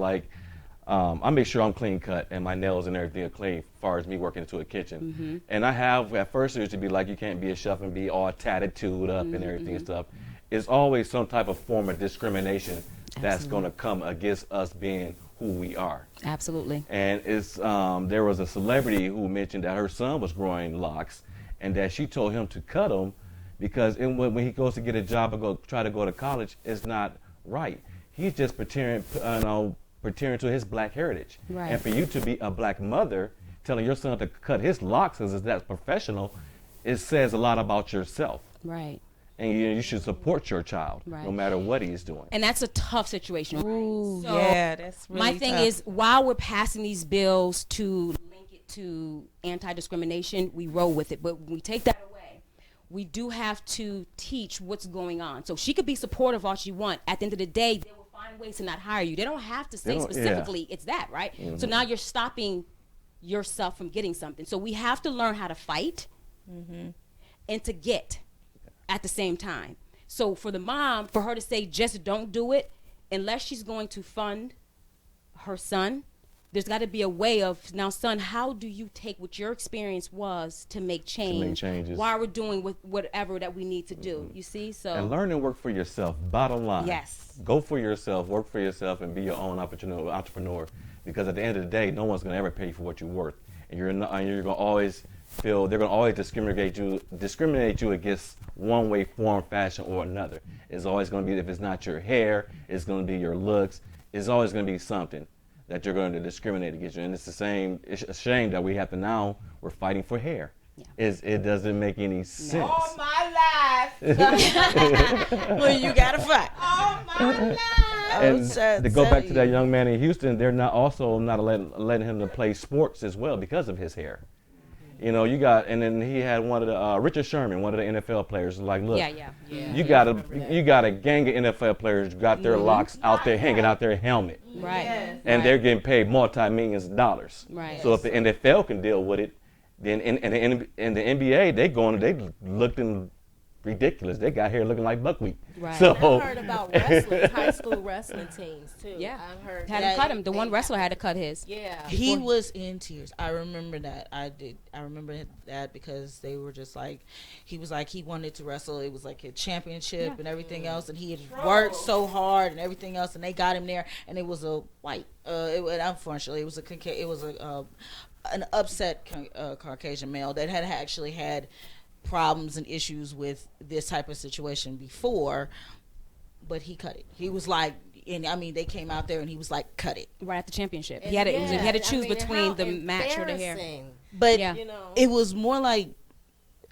I make sure I'm clean cut and my nails and everything are clean as far as me working into a kitchen. And I have, at first it used to be like, you can't be a chef and be all tattooed up and everything and stuff. It's always some type of form of discrimination that's going to come against us being who we are. Absolutely. And it's there was a celebrity who mentioned that her son was growing locks and that she told him to cut them because when he goes to get a job or try to go to college, it's not right. He's just pretending to his black heritage. Right. And for you to be a black mother telling your son to cut his locks because that's professional, it says a lot about yourself. Right. And you should support your child no matter what he's doing. And that's a tough situation. Ooh, so yeah, that's really my thing tough. is, while we're passing these bills to link it to anti-discrimination, we roll with it. But when we take that away, we do have to teach what's going on. So she could be supportive all she wants. At the end of the day, they will find find ways to not hire you. They don't have to They say don't- specifically it's that, right? So now you're stopping yourself from getting something. So we have to learn how to fight and to get at the same time. So for the mom, for her to say just don't do it, unless she's going to fund her son, there's got to be a way of, now son, how do you take what your experience was to make change changes. while we're doing with whatever that we need to do, you see? So And learn and work for yourself. Bottom line. Yes. Go for yourself, work for yourself, and be your own entrepreneur. Because at the end of the day, no one's going to ever pay you for what you're worth. And you're going to always feel, they're going to always discriminate you against one way, form, fashion, or another. It's always going to be, if it's not your hair, it's going to be your looks. It's always going to be something that you're going to discriminate against you. And it's a shame that we have to now, we're fighting for hair. Yeah. It doesn't make any sense. All my life. Well, you gotta fight. All my life. And to go back to that young man in Houston, they're not letting him to play sports as well because of his hair. You know, and then he had one of the Richard Sherman, one of the NFL players, like, look, you got a gang of NFL players who got their locks out there hanging out their helmet, right. and they're getting paid multi-millions of dollars. Right. So if the NFL can deal with it, then in the NBA, they looking ridiculous. They got hair looking like buckwheat. Right. So I've heard about wrestling, high school wrestling teams too. Yeah. I've heard Had that him cut him. The they one have- wrestler had to cut his. Yeah. He was in tears. I remember that. I remember that because they were just like, he was like, he wanted to wrestle. It was like a championship and everything else, and he had worked so hard and everything else, and they got him there, and it was a white. Unfortunately, it was an upset Caucasian male that had actually had problems and issues with this type of situation before, but he cut it. He was like, and I mean, they came out there and he was like, cut it. Right at the championship. And He had to choose I mean, between how the match or the hair. embarrassing, But Yeah. You know. it was more like,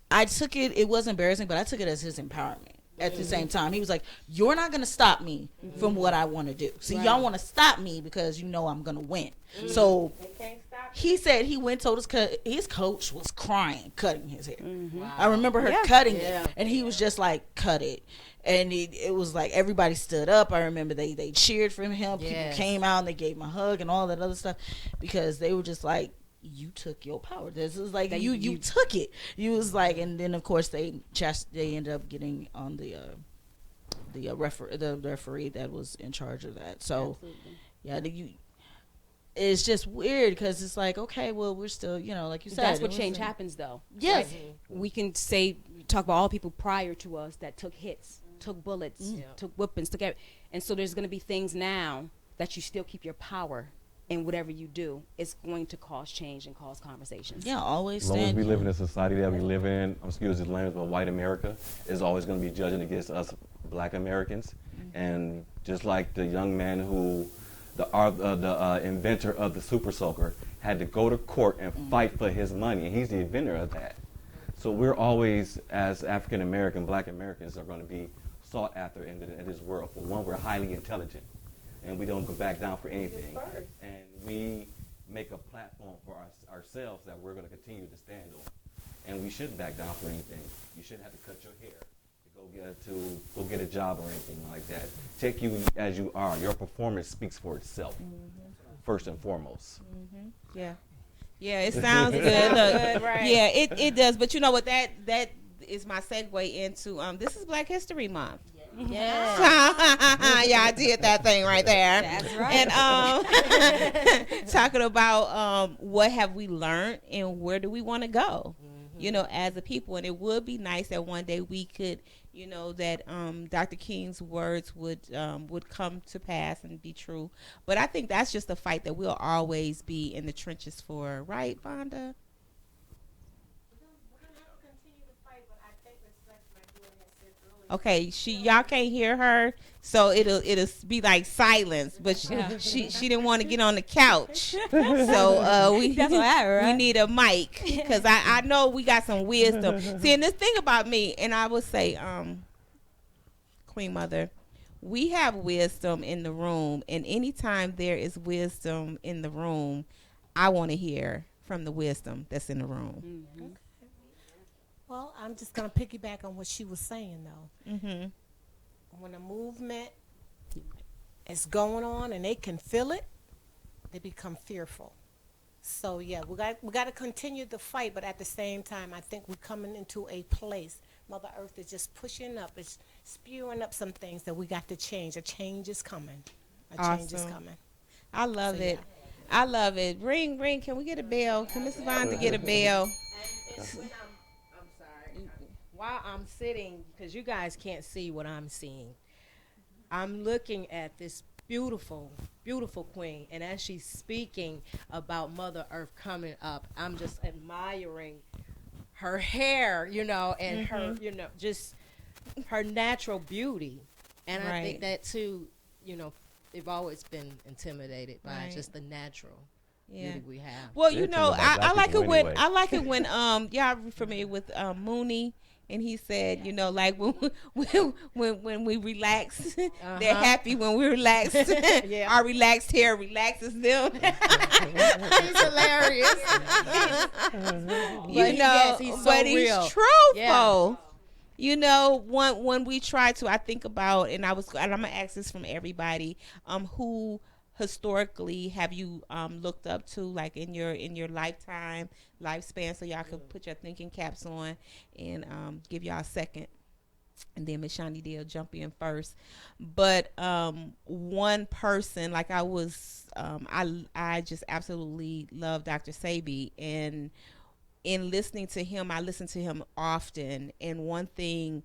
I took it was embarrassing, but I took it as his empowerment. At the same time, he was like, you're not going to stop me from what I want to do. See, y'all want to stop me because you know I'm going to win. So he said he went and told his coach was crying, cutting his hair. I remember her cutting it, and he was just like, cut it. And it was like everybody stood up. I remember they cheered for him. People came out and they gave him a hug and all that other stuff because they were just like, you took your power. This is like you took it. You was like, and then of course they ended up getting on the referee that was in charge of that. So it's just weird because it's like, okay, well, we're still, like you said, That's what change happens, though. Yes. Right? We can talk about all the people prior to us that took hits, took bullets, took whippings, and so there's going to be things now that you still keep your power. And whatever you do, it's going to cause change and cause conversations. Yeah, always as long as stand. we live in a society that we live in, excuse the language, but white America is always going to be judging against us black Americans. And just like the young man who, the inventor of the super soaker, had to go to court and fight for his money, and he's the inventor of that. So we're always, as African American, black Americans, are going to be sought after in this world. For one, we're highly intelligent, and we don't go back down for anything. And we make a platform for ourselves that we're going to continue to stand on. And we shouldn't back down for anything. You shouldn't have to cut your hair to go get a job or anything like that. Take you as you are. Your performance speaks for itself, first and foremost. Yeah, it sounds good. Look, yeah, it does. But you know what? That is my segue into this is Black History Month. Yeah, I did that thing right there. That's right. And talking about what have we learned and where do we want to go, as a people. And it would be nice that one day we could, that Dr. King's words would come to pass and be true. But I think that's just a fight that we'll always be in the trenches for, right, Vonda? Okay, y'all can't hear her, so it'll be like silence. But she didn't want to get on the couch, so we need a mic because I know we got some wisdom. See, and this thing about me, and I would say, Queen Mother, we have wisdom in the room, and anytime there is wisdom in the room, I want to hear from the wisdom that's in the room. Mm-hmm. Well, I'm just going to piggyback on what she was saying, though. Mm-hmm. When a movement is going on and they can feel it, they become fearful. So yeah, we got to continue the fight, but at the same time, I think we're coming into a place. Mother Earth is just pushing up, it's spewing up some things that we got to change. A change is coming. A change is Awesome. coming. I love So, it. yeah. I love it. Ring, ring. Can we get a bell? Can Miss Vonda get a bell? And when I'm sorry, while I'm sitting, because you guys can't see what I'm seeing, I'm looking at this beautiful, beautiful queen, and as she's speaking about Mother Earth coming up, I'm just admiring her hair, and her, just her natural beauty. And I think Right. that too, they've always been intimidated by Right. just the natural Yeah. beauty we have. Well, They're you know, talking about I black like it people when anyway. I like it when y'all familiar with Mooney, and he said, like when we relax, they're happy when we relax. Yeah. Our relaxed hair relaxes them. He's hilarious. Yes, he's so but real. he's truthful. Yeah. When we try to, I think about, and I'm gonna ask this from everybody, who historically have you looked up to, like in your lifespan, so y'all could put your thinking caps on and give y'all a second, and then Miss Shani Dale jump in first. But one person, like I just absolutely love Dr. Sabi, and in listening to him, I listen to him often, and one thing,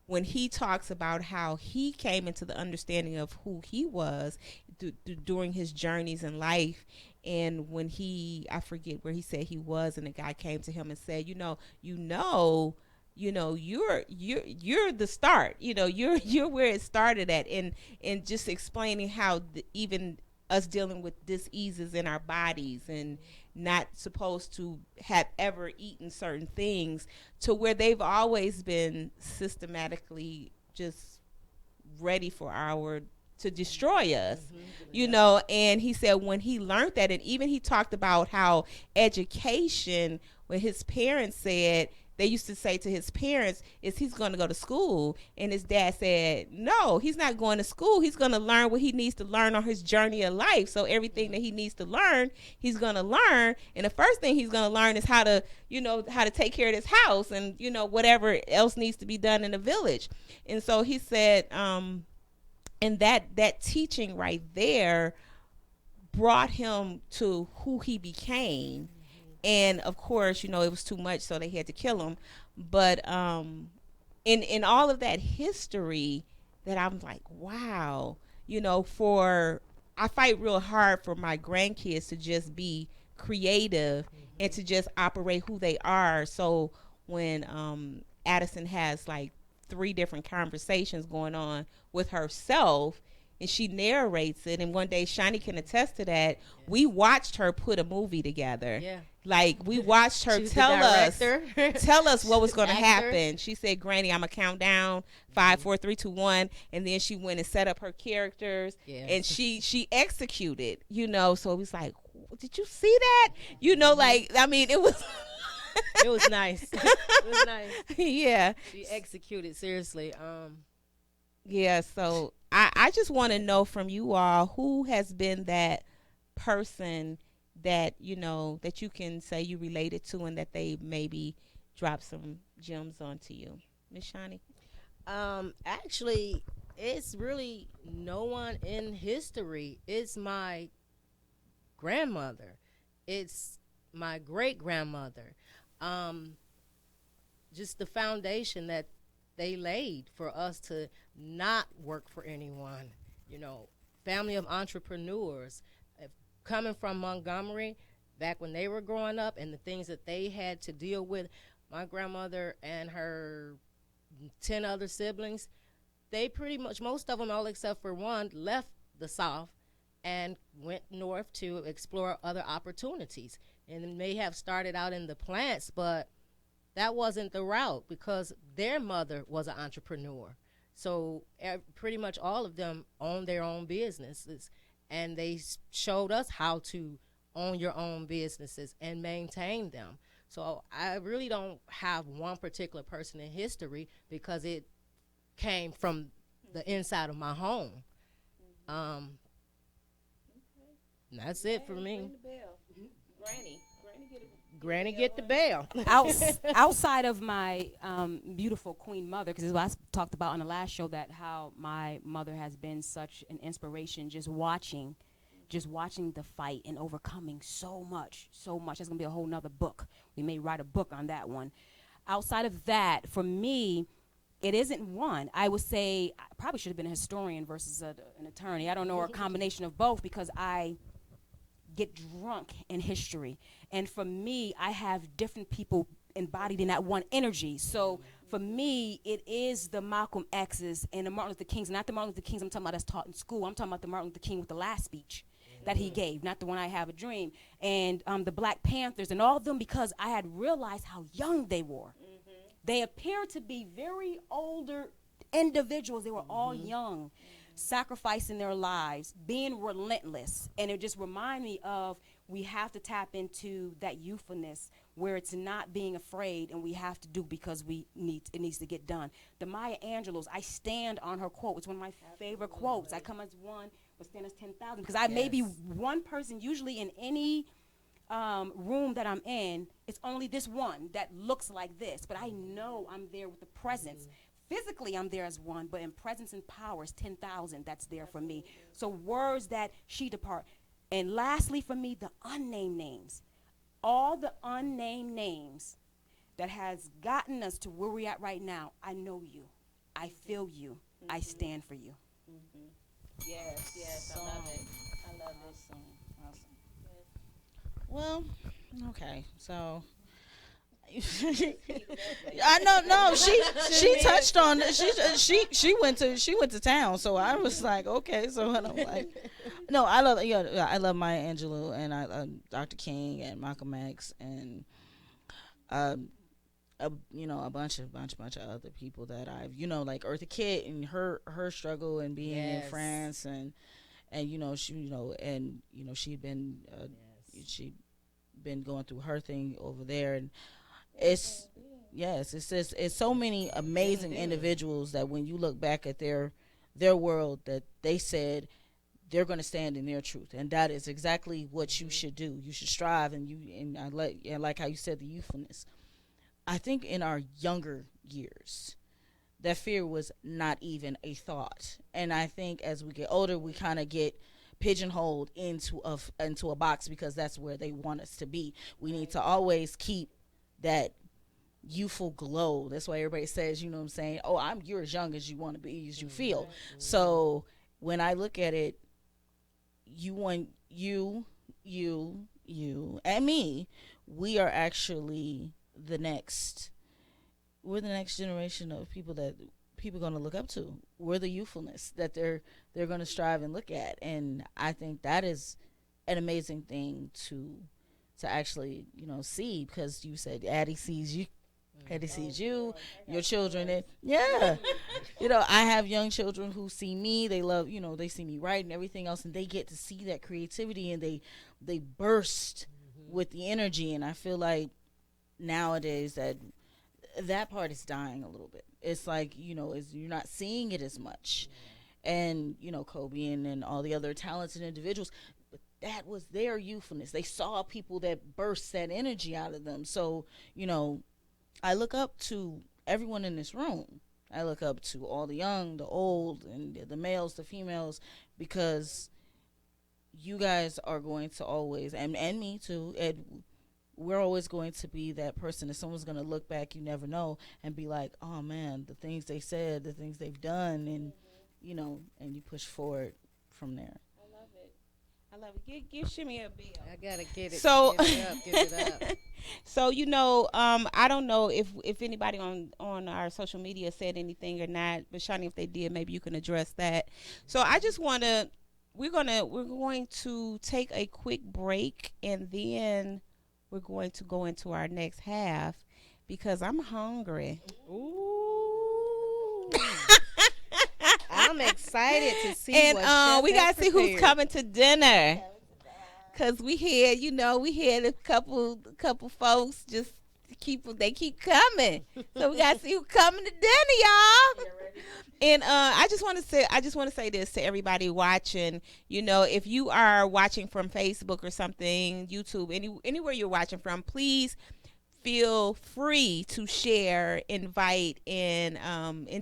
when he talks about how he came into the understanding of who he was during his journeys in life, and when I forget where he said he was, and the guy came to him and said, you're the start, you're where it started at, and just explaining how even us dealing with diseases in our bodies and not supposed to have ever eaten certain things, to where they've always been systematically just ready to destroy us, and he said when he learned that, and even he talked about how education, when his parents said, they used to say to his parents, is he's going to go to school, and his dad said, no, he's not going to school, he's going to learn what he needs to learn on his journey of life. So everything that he needs to learn, he's going to learn, and the first thing he's going to learn is how to take care of his house, and whatever else needs to be done in the village. And so he said, and that teaching right there brought him to who he became. And of course, it was too much, so they had to kill him. But in all of that history, that I'm like, wow, I fight real hard for my grandkids to just be creative and to just operate who they are. So when Addison has like 3 different conversations going on with herself, and she narrates it, and one day Shani can attest to that. We watched her put a movie together. Yeah. Like, we watched her tell us what was going to happen. She said, Granny, I'm going to count down 5, 4, 3, 2, 1. And then she went and set up her characters. Yeah. And she executed, so it was like, did you see that? It was... It was nice. It was nice. Yeah. She executed, seriously. Yeah, so I just want to know from you all, who has been that person that that you can say you related to, and that they maybe drop some gems onto you, Miss Shani? Actually, it's really no one in history. It's my grandmother. It's my great grandmother. Just the foundation that they laid for us to not work for anyone. Family of entrepreneurs. Coming from Montgomery, back when they were growing up, and the things that they had to deal with, my grandmother and her 10 other siblings, they pretty much, most of them, all except for one, left the South and went north to explore other opportunities. And may have started out in the plants, but that wasn't the route, because their mother was an entrepreneur. So pretty much all of them owned their own businesses, and they showed us how to own your own businesses and maintain them. So I really don't have one particular person in history, because it came from the inside of my home. Um, that's it for me. Ring the bell. Granny get it. Granny get the bell. Outside of my beautiful queen mother, because I talked about on the last show that how my mother has been such an inspiration, just watching the fight and overcoming so much. That's gonna be a whole nother book. We may write a book on that one. Outside of that, for me, it isn't one. I would say I probably should have been a historian versus an attorney. I don't know, or a combination of both, because I get drunk in history. And for me, I have different people embodied in that one energy. So for me, it is the Malcolm X's and the Martin Luther Kings. Not the Martin Luther Kings I'm talking about that's taught in school. I'm talking about the Martin Luther King with the last speech that he gave, not the one I Have a Dream. And the Black Panthers and all of them, because I had realized how young they were. They appeared to be very older individuals. They were all young, sacrificing their lives, being relentless. And it just reminded me of, we have to tap into that youthfulness where it's not being afraid, and we have to do because it needs to get done. The Maya Angelou's, I stand on her quote. It's one of my favorite quotes. I come as one, but stand as 10,000. Because I may be one person, usually in any room that I'm in, it's only this one that looks like this, but I know I'm there with the presence. Physically, I'm there as one, but in presence and power is 10,000 that's there for me. So words that she depart. And lastly, for me, the unnamed names. All the unnamed names that has gotten us to where we're at right now. I know you. I feel you. I stand for you. Yes, I love it. I love this song. Awesome. Well, okay, so I know. No, she touched on she went to town. So I was like, okay. So I'm like, no, I love Maya Angelou, and I love Dr. King and Malcolm X, and a bunch of other people that I've like Eartha Kitt and her struggle and being in France, and she'd been she'd been going through her thing over there, and it's just it's so many amazing individuals that when you look back at their world, that they said they're going to stand in their truth, and that is exactly what you should do. You should strive, and I like how you said the youthfulness. I think in our younger years, that fear was not even a thought, and I think as we get older, we kind of get pigeonholed into a box because that's where they want us to be. We need to always keep that youthful glow. That's why everybody says, you know what I'm saying, you're as young as you want to be, as you feel. So when I look at it, you and me, we are actually the next generation of people that people are going to look up to. We're the youthfulness that they're going to strive and look at, and I think that is an amazing thing to actually see, because you said Addie sees you. Addie sees you, your children, and I have young children who see me. They love, they see me write and everything else, and they get to see that creativity, and they burst with the energy. And I feel like nowadays that part is dying a little bit. It's like, you're not seeing it as much. And, Kobe and all the other talented individuals, but that was their youthfulness. They saw people that burst that energy out of them. So, I look up to everyone in this room. I look up to all the young, the old, and the males, the females, because you guys are going to always, and me too, and we're always going to be that person that someone's going to look back, you never know, and be like, oh man, the things they said, the things they've done, and and you push forward from there. I love it. Give Shimmy a bill. I gotta get it. So, give it up. So I don't know if anybody on our social media said anything or not, but Shani, if they did, maybe you can address that. So I just we're going to take a quick break, and then we're going to go into our next half because I'm hungry. Ooh. I'm excited to see and we got to see who's coming to dinner, because we had a couple folks just keep coming, so we got to see who's coming to dinner, y'all. And I just want to say this to everybody watching. You know, if you are watching from Facebook or something, YouTube, anywhere you're watching from, please feel free to share, invite, and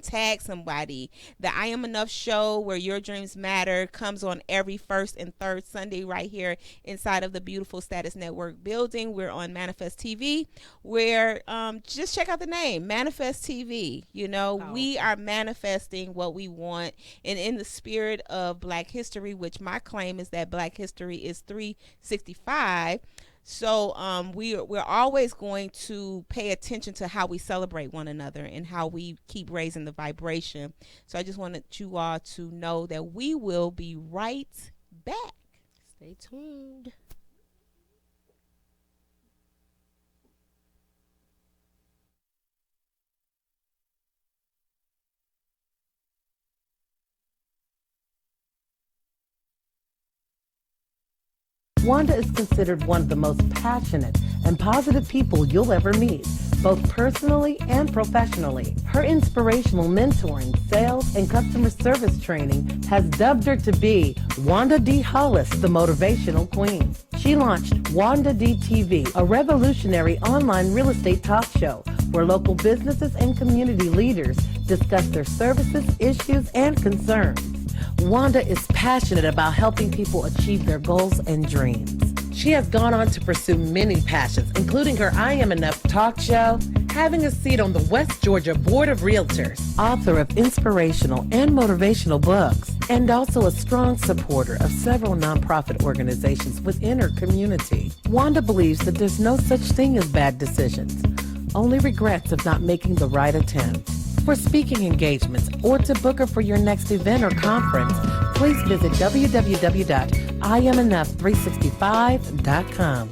tag somebody. The I Am Enough show, where your dreams matter, comes on every first and third Sunday right here inside of the beautiful Status Network building. We're on Manifest TV, where just check out the name, Manifest TV. You know, we are manifesting what we want, and in the spirit of Black History, which my claim is that Black History is 365. So we're always going to pay attention to how we celebrate one another and how we keep raising the vibration. So I just wanted you all to know that we will be right back. Stay tuned. Wanda is considered one of the most passionate and positive people you'll ever meet, both personally and professionally. Her inspirational mentoring, sales, and customer service training has dubbed her to be Wanda D. Hollis, the Motivational Queen. She launched Wanda D TV, a revolutionary online real estate talk show where local businesses and community leaders discuss their services, issues, and concerns. Wanda is passionate about helping people achieve their goals and dreams. She has gone on to pursue many passions, including her I Am Enough talk show, having a seat on the West Georgia Board of Realtors, author of inspirational and motivational books, and also a strong supporter of several nonprofit organizations within her community. Wanda believes that there's no such thing as bad decisions, only regrets of not making the right attempt. For speaking engagements or to book her for your next event or conference, please visit www.IamEnough365.com.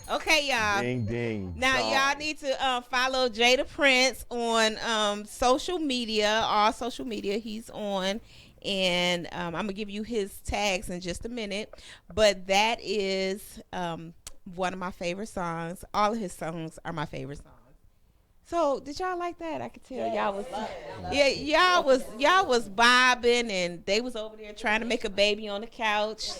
Okay, y'all. Ding, ding. Now, dong. y'all need to follow Jada Prince on social media, all social media he's on. And I'm going to give you his tags in just a minute. But that is one of my favorite songs. All of his songs are my favorite songs. So did y'all like that? I could tell y'all was, y'all was bobbing, and they was over there trying to make a baby on the couch.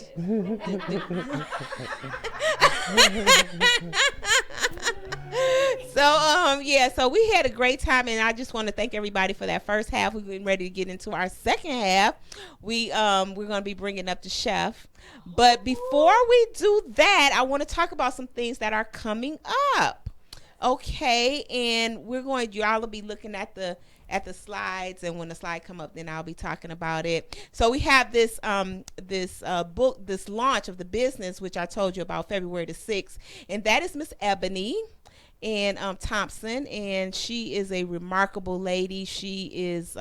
So we had a great time, and I just want to thank everybody for that first half. We're getting ready to get into our second half. We're going to be bringing up the chef, but before we do that, I want to talk about some things that are coming up. Okay, and y'all will be looking at the slides, and when the slide come up, then I'll be talking about it. So we have this book, this launch of the business, which I told you about February the 6th, and that is Miss Ebony and Thompson, and she is a remarkable lady. She is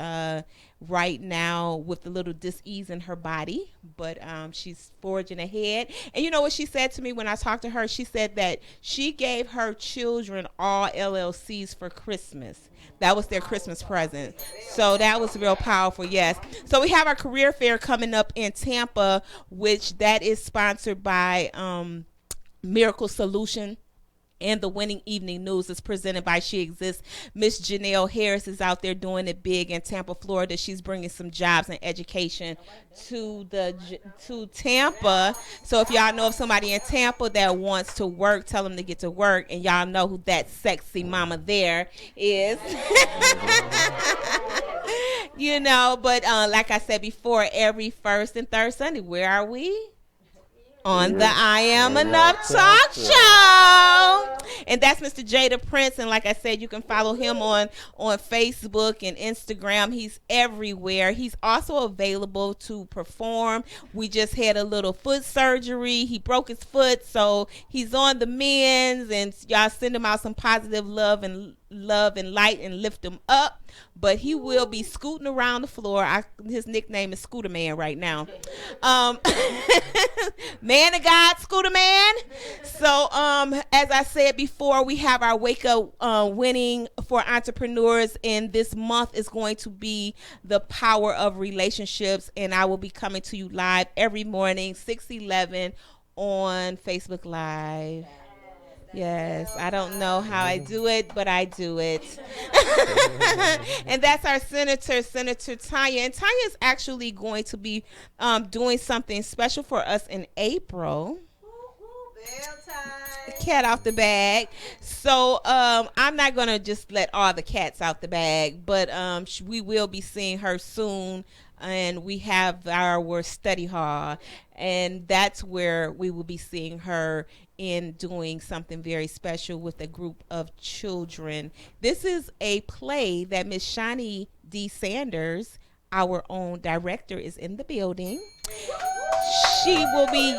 right now with a little dis-ease in her body, but she's forging ahead. And you know what she said to me when I talked to her? She said that she gave her children all LLCs for Christmas. That was their Christmas present. So that was real powerful, yes. So we have our career fair coming up in Tampa, which that is sponsored by Miracle Solution. And the Winning Evening News is presented by She Exists. Miss Janelle Harris is out there doing it big in Tampa, Florida. She's bringing some jobs and education to Tampa. So if y'all know of somebody in Tampa that wants to work, tell them to get to work. And y'all know who that sexy mama there is. You know, but like I said before, every first and third Sunday, where are we? On the I Am Enough Talk Show. And that's Mr. Jada Prince. And like I said, you can follow him on Facebook and Instagram. He's everywhere. He's also available to perform. We just had a little foot surgery. He broke his foot, so he's on the mends. And y'all send him out some positive love and light and lift him up. But he will be scooting around the floor. His nickname is Scooter Man right now. Man of God, Scooter Man. So as I said before, we have our Wake Up Winning for Entrepreneurs, and this month is going to be the power of relationships, and I will be coming to you live every morning, 6:11 on Facebook Live. Yes, I don't know how I do it, but I do it. And that's our Senator Tanya. And Tanya is actually going to be doing something special for us in April. Cat out the bag. So I'm not going to just let all the cats out the bag, but we will be seeing her soon. And we have our study hall, and that's where we will be seeing her in doing something very special with a group of children. This is a play that Miss Shani D. Sanders, our own director, is in the building. She will be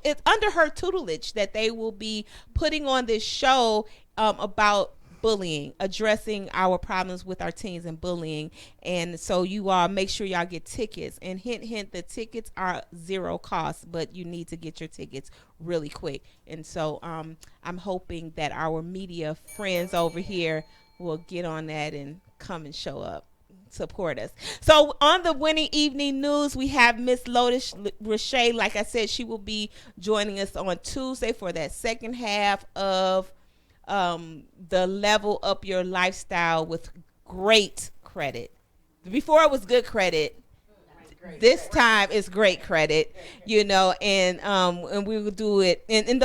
it's under her tutelage that they will be putting on this show about bullying, addressing our problems with our teens and bullying. And so you all make sure y'all get tickets, and hint, the tickets are zero cost, but you need to get your tickets really quick. And so I'm hoping that our media friends over here will get on that and come and show up, support us. So on the Winning Evening News, we have Miss Lotus Rashay. Like I said, she will be joining us on Tuesday for that second half of the Level Up Your Lifestyle with great credit. Before it was good credit. This time it's great credit, and we will do it. And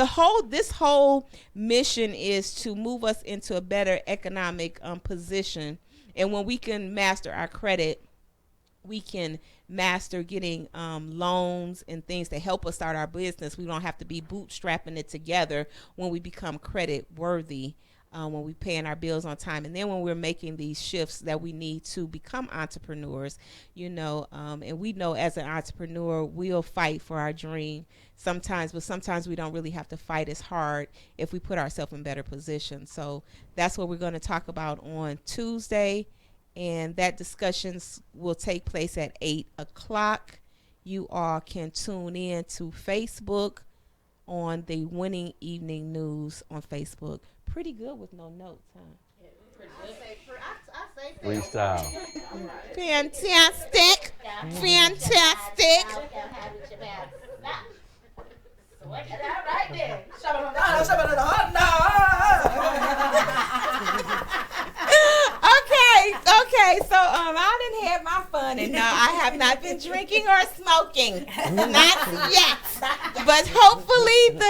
this whole mission is to move us into a better economic position. And when we can master our credit, we can master getting loans and things to help us start our business. We don't have to be bootstrapping it together when we become credit worthy, when we're paying our bills on time. And then when we're making these shifts that we need to become entrepreneurs, and we know as an entrepreneur, we'll fight for our dream sometimes, but sometimes we don't really have to fight as hard if we put ourselves in better position. So that's what we're going to talk about on Tuesday. And that discussions will take place at 8 o'clock. You all can tune in to Facebook on the Winning Evening News on Facebook. Pretty good with no notes, huh? Freestyle. Fantastic. Fantastic. Okay, so I didn't have my fun, and no, I have not been drinking or smoking, not yet. But hopefully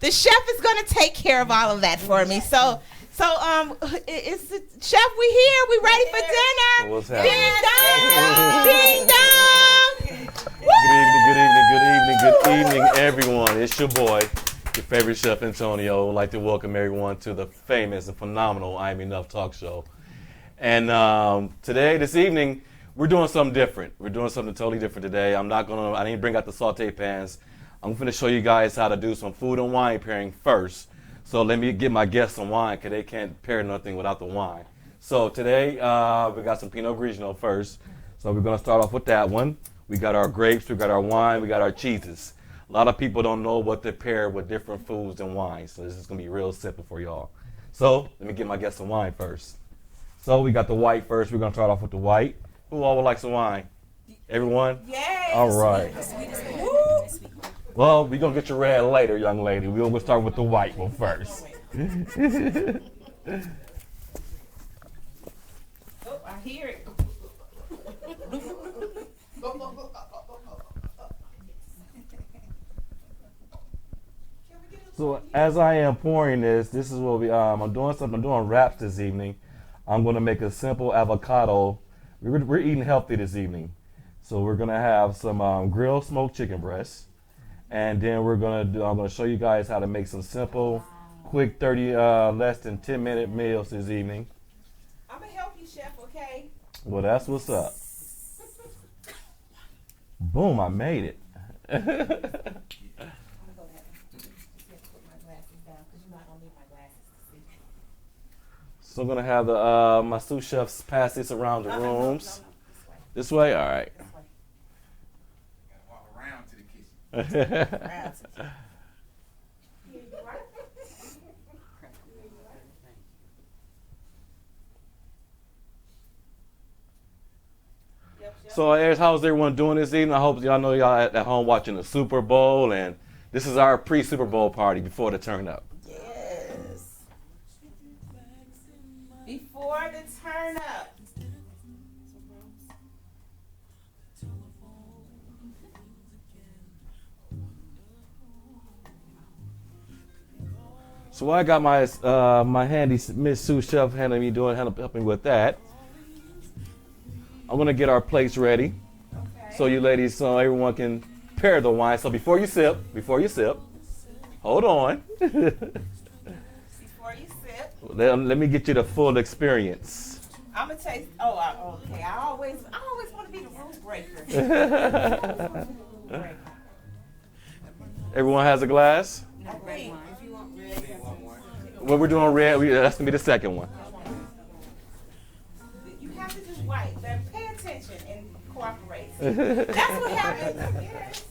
the chef is going to take care of all of that for me. So it's chef. We here. We ready for dinner. What's happening? Ding dong, ding dong. Good evening, everyone. It's your boy, your favorite chef Antonio. I'd like to welcome everyone to the famous and phenomenal I'm Enough Talk Show. And this evening, we're doing something different. We're doing something totally different today. I didn't bring out the saute pans. I'm going to show you guys how to do some food and wine pairing first. So let me get my guests some wine, because they can't pair nothing without the wine. So today, we got some Pinot Grigio first. So we're going to start off with that one. We got our grapes, we got our wine, we got our cheeses. A lot of people don't know what to pair with different foods and wines. So this is going to be real simple for y'all. So let me get my guests some wine first. So we got the white first. We're going to start off with the white. Who all would like some wine? Everyone? Yes. All right. Well, we're going to get your red later, young lady. We'll start with the white one first. Oh, I hear it. So as I am pouring this is what I'm doing wraps this evening. I'm going to make a simple avocado. We're eating healthy this evening. So we're going to have some grilled smoked chicken breasts. And then I'm going to show you guys how to make some simple, quick less than 10-minute meals this evening. I'm going to help you, chef, okay? Well, that's what's up. Boom, I made it. So I'm going to have my sous chefs pass this around the rooms. This way? All right. Walk around to the kitchen. So how's everyone doing this evening? I hope y'all know y'all at home watching the Super Bowl, and this is our pre-Super Bowl party before the turn up. Yes. Before the turn up. So I got my handy Miss Sous Chef helping me with that. I'm gonna get our plates ready, so you ladies, so everyone can pair the wine. So before you sip, hold on. Before you sip. Let me get you the full experience. I'm gonna taste. Oh, okay. I always want to be the rule breaker. Everyone has a glass. Red wine. If you want red, When we're doing red, that's gonna be the second one. you have to do white. Then pay attention and cooperate. That's what happens. Yes.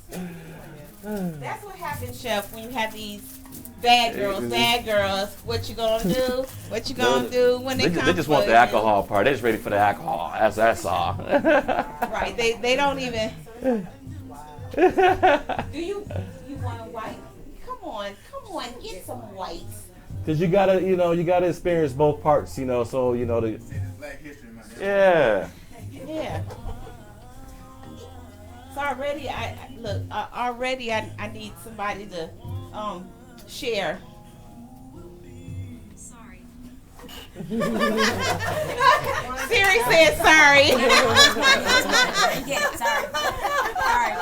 That's what happens, chef, when you have these bad girls. What you gonna do? What you gonna do when they come? They just want the alcohol part. They're just ready for the alcohol. That's all. Right. They don't even. Do you want a white? Come on, get some whites. Cause you gotta experience both parts, so the. Black History Month. Yeah. Yeah. So already, I need somebody to share. Sorry. Siri said sorry. Yeah, sorry.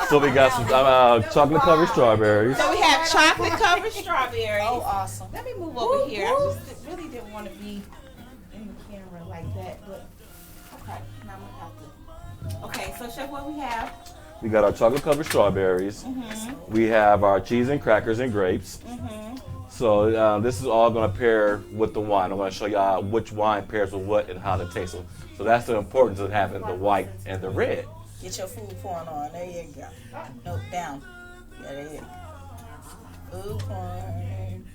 So we got some chocolate covered strawberries. So we have chocolate covered strawberries. Oh, awesome. Let me move over here. I just really didn't want to be in the camera like that, but okay. Now I'm gonna have to. Okay, so chef, what we have? We got our chocolate covered strawberries. Mm-hmm. We have our cheese and crackers and grapes. Mm-hmm. So this is all going to pair with the wine. I'm going to show y'all which wine pairs with what and how to taste them. So that's the importance of having the white and the red. Get your food pouring on. There you go. No, down. Yeah, there you go. Food porn.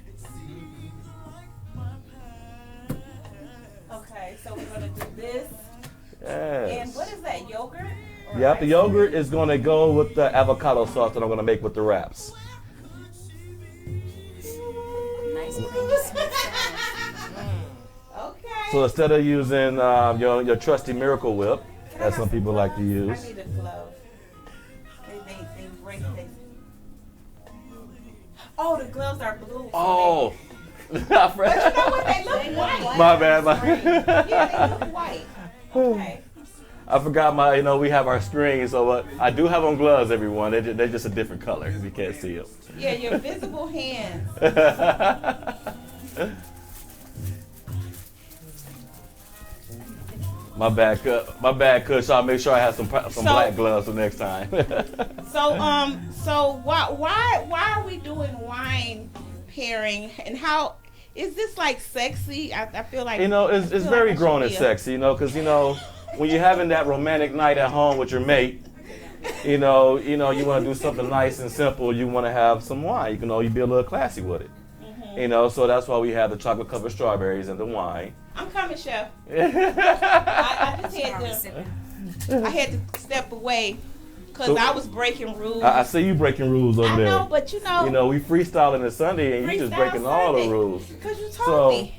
Okay, so we're gonna do this. Yes. And what is that, yogurt? Or Yep, the ice yogurt cream? is going to go with the avocado sauce that I'm going to make with the wraps. Nice creamy smooth sauce. Okay. So instead of using your trusty Miracle Whip, as some people like to use. I need a glove. They break things. Oh, the gloves are blue. Oh. But you know what? They look white. My bad. Yeah, they look white. Okay. I forgot we have our strings, so I do have on gloves, everyone. They're just a different color. You can't see them. Yeah, your visible hands. My bad, Kush. I'll make sure I have some black gloves for next time. So why are we doing wine pairing, and how is this like sexy? I feel like it's very grown and sexy, because when you're having that romantic night at home with your mate, you want to do something nice and simple. You want to have some wine. You be a little classy with it. So that's why we have the chocolate covered strawberries and the wine. I'm coming, chef. I just had to step away because I was breaking rules. I see you breaking rules over there. I know, but we freestyling this Sunday, and you just breaking all the rules. Because you told me.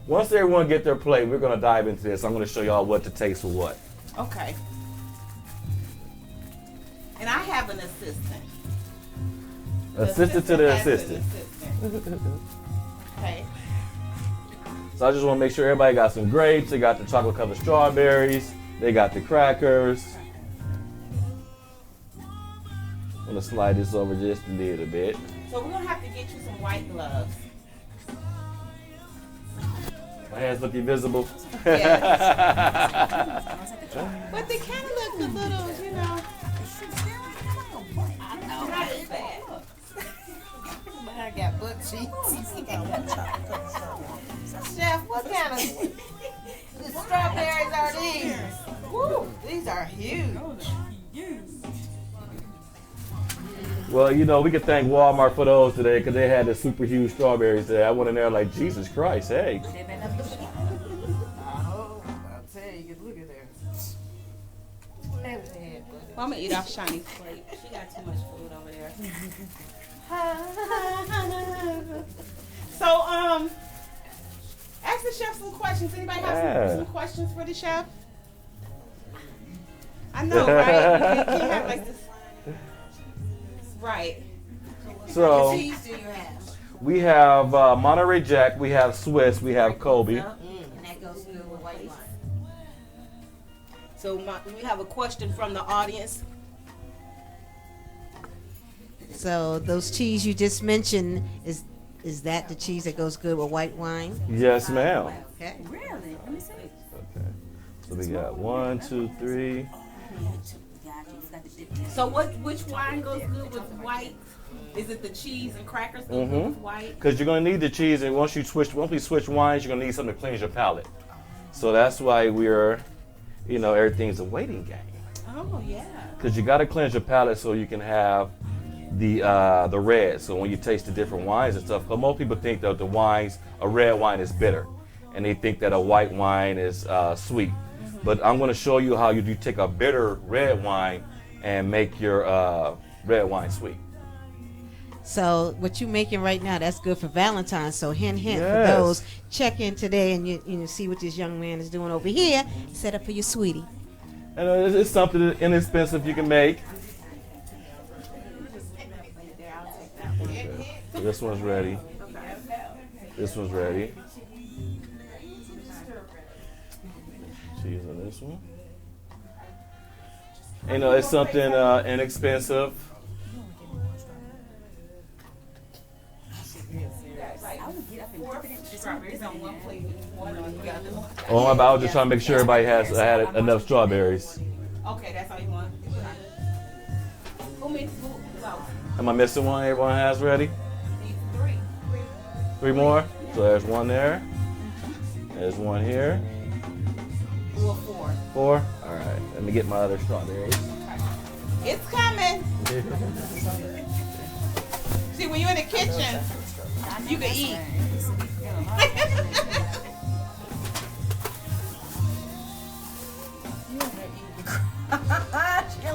Once everyone get their plate, we're gonna dive into this. I'm gonna show y'all what to taste for what. Okay. And I have an assistant. Assistant to the assistant. Okay. So I just want to make sure everybody got some grapes. They got the chocolate covered strawberries. They got the crackers. I'm gonna slide this over just a little bit. So we're gonna have to get you some white gloves. My hands look invisible. Yes. But they kind of look a little, not as bad. I got butt cheeks. Chef, what kind of strawberries are these? Woo, these are huge. Well, we could thank Walmart for those today because they had the super huge strawberries there. I went in there like, Jesus Christ, hey. Oh, I'll tell you, look at there. Well, I'm gonna eat off Shawnee's plate. She got too much food over there. So, ask the chef some questions. Anybody have some questions for the chef? I know, right? You can't have like this. Right. So, What cheese do you have? we have Monterey Jack, we have Swiss, we have Kobe. And that goes good with white wine. So we have a question from the audience. So those cheese you just mentioned, is that the cheese that goes good with white wine? Yes, ma'am. Okay. Really? Let me see. Okay. So we got 1, 2, 3. So which wine goes good with white? Is it the cheese and crackers go good with white? Because you're gonna need the cheese, and once we switch wines, you're gonna need something to cleanse your palate. So that's why everything's a waiting game. Oh yeah. Because you gotta cleanse your palate so you can have the red. So when you taste the different wines and stuff, because most people think that a red wine is bitter, and they think that a white wine is sweet. But I'm gonna show you how you take a bitter red wine and make your red wine sweet. So what you're making right now, that's good for Valentine's. So hint, Yes. for those, check in today and you see what this young man is doing over here. Set up for your sweetie. And it's something inexpensive you can make. So this one's ready. This one's ready. Cheese on this one. It's something inexpensive. Oh, my bad. I was just trying to make sure everybody had enough strawberries. Okay, that's all you want. Who? Am I missing one? Everyone has ready? Three. 3 more? So there's one there. There's one here. 4. 4? All right. Let me get my other strawberries. It's coming. See, when you're in the kitchen, you can eat.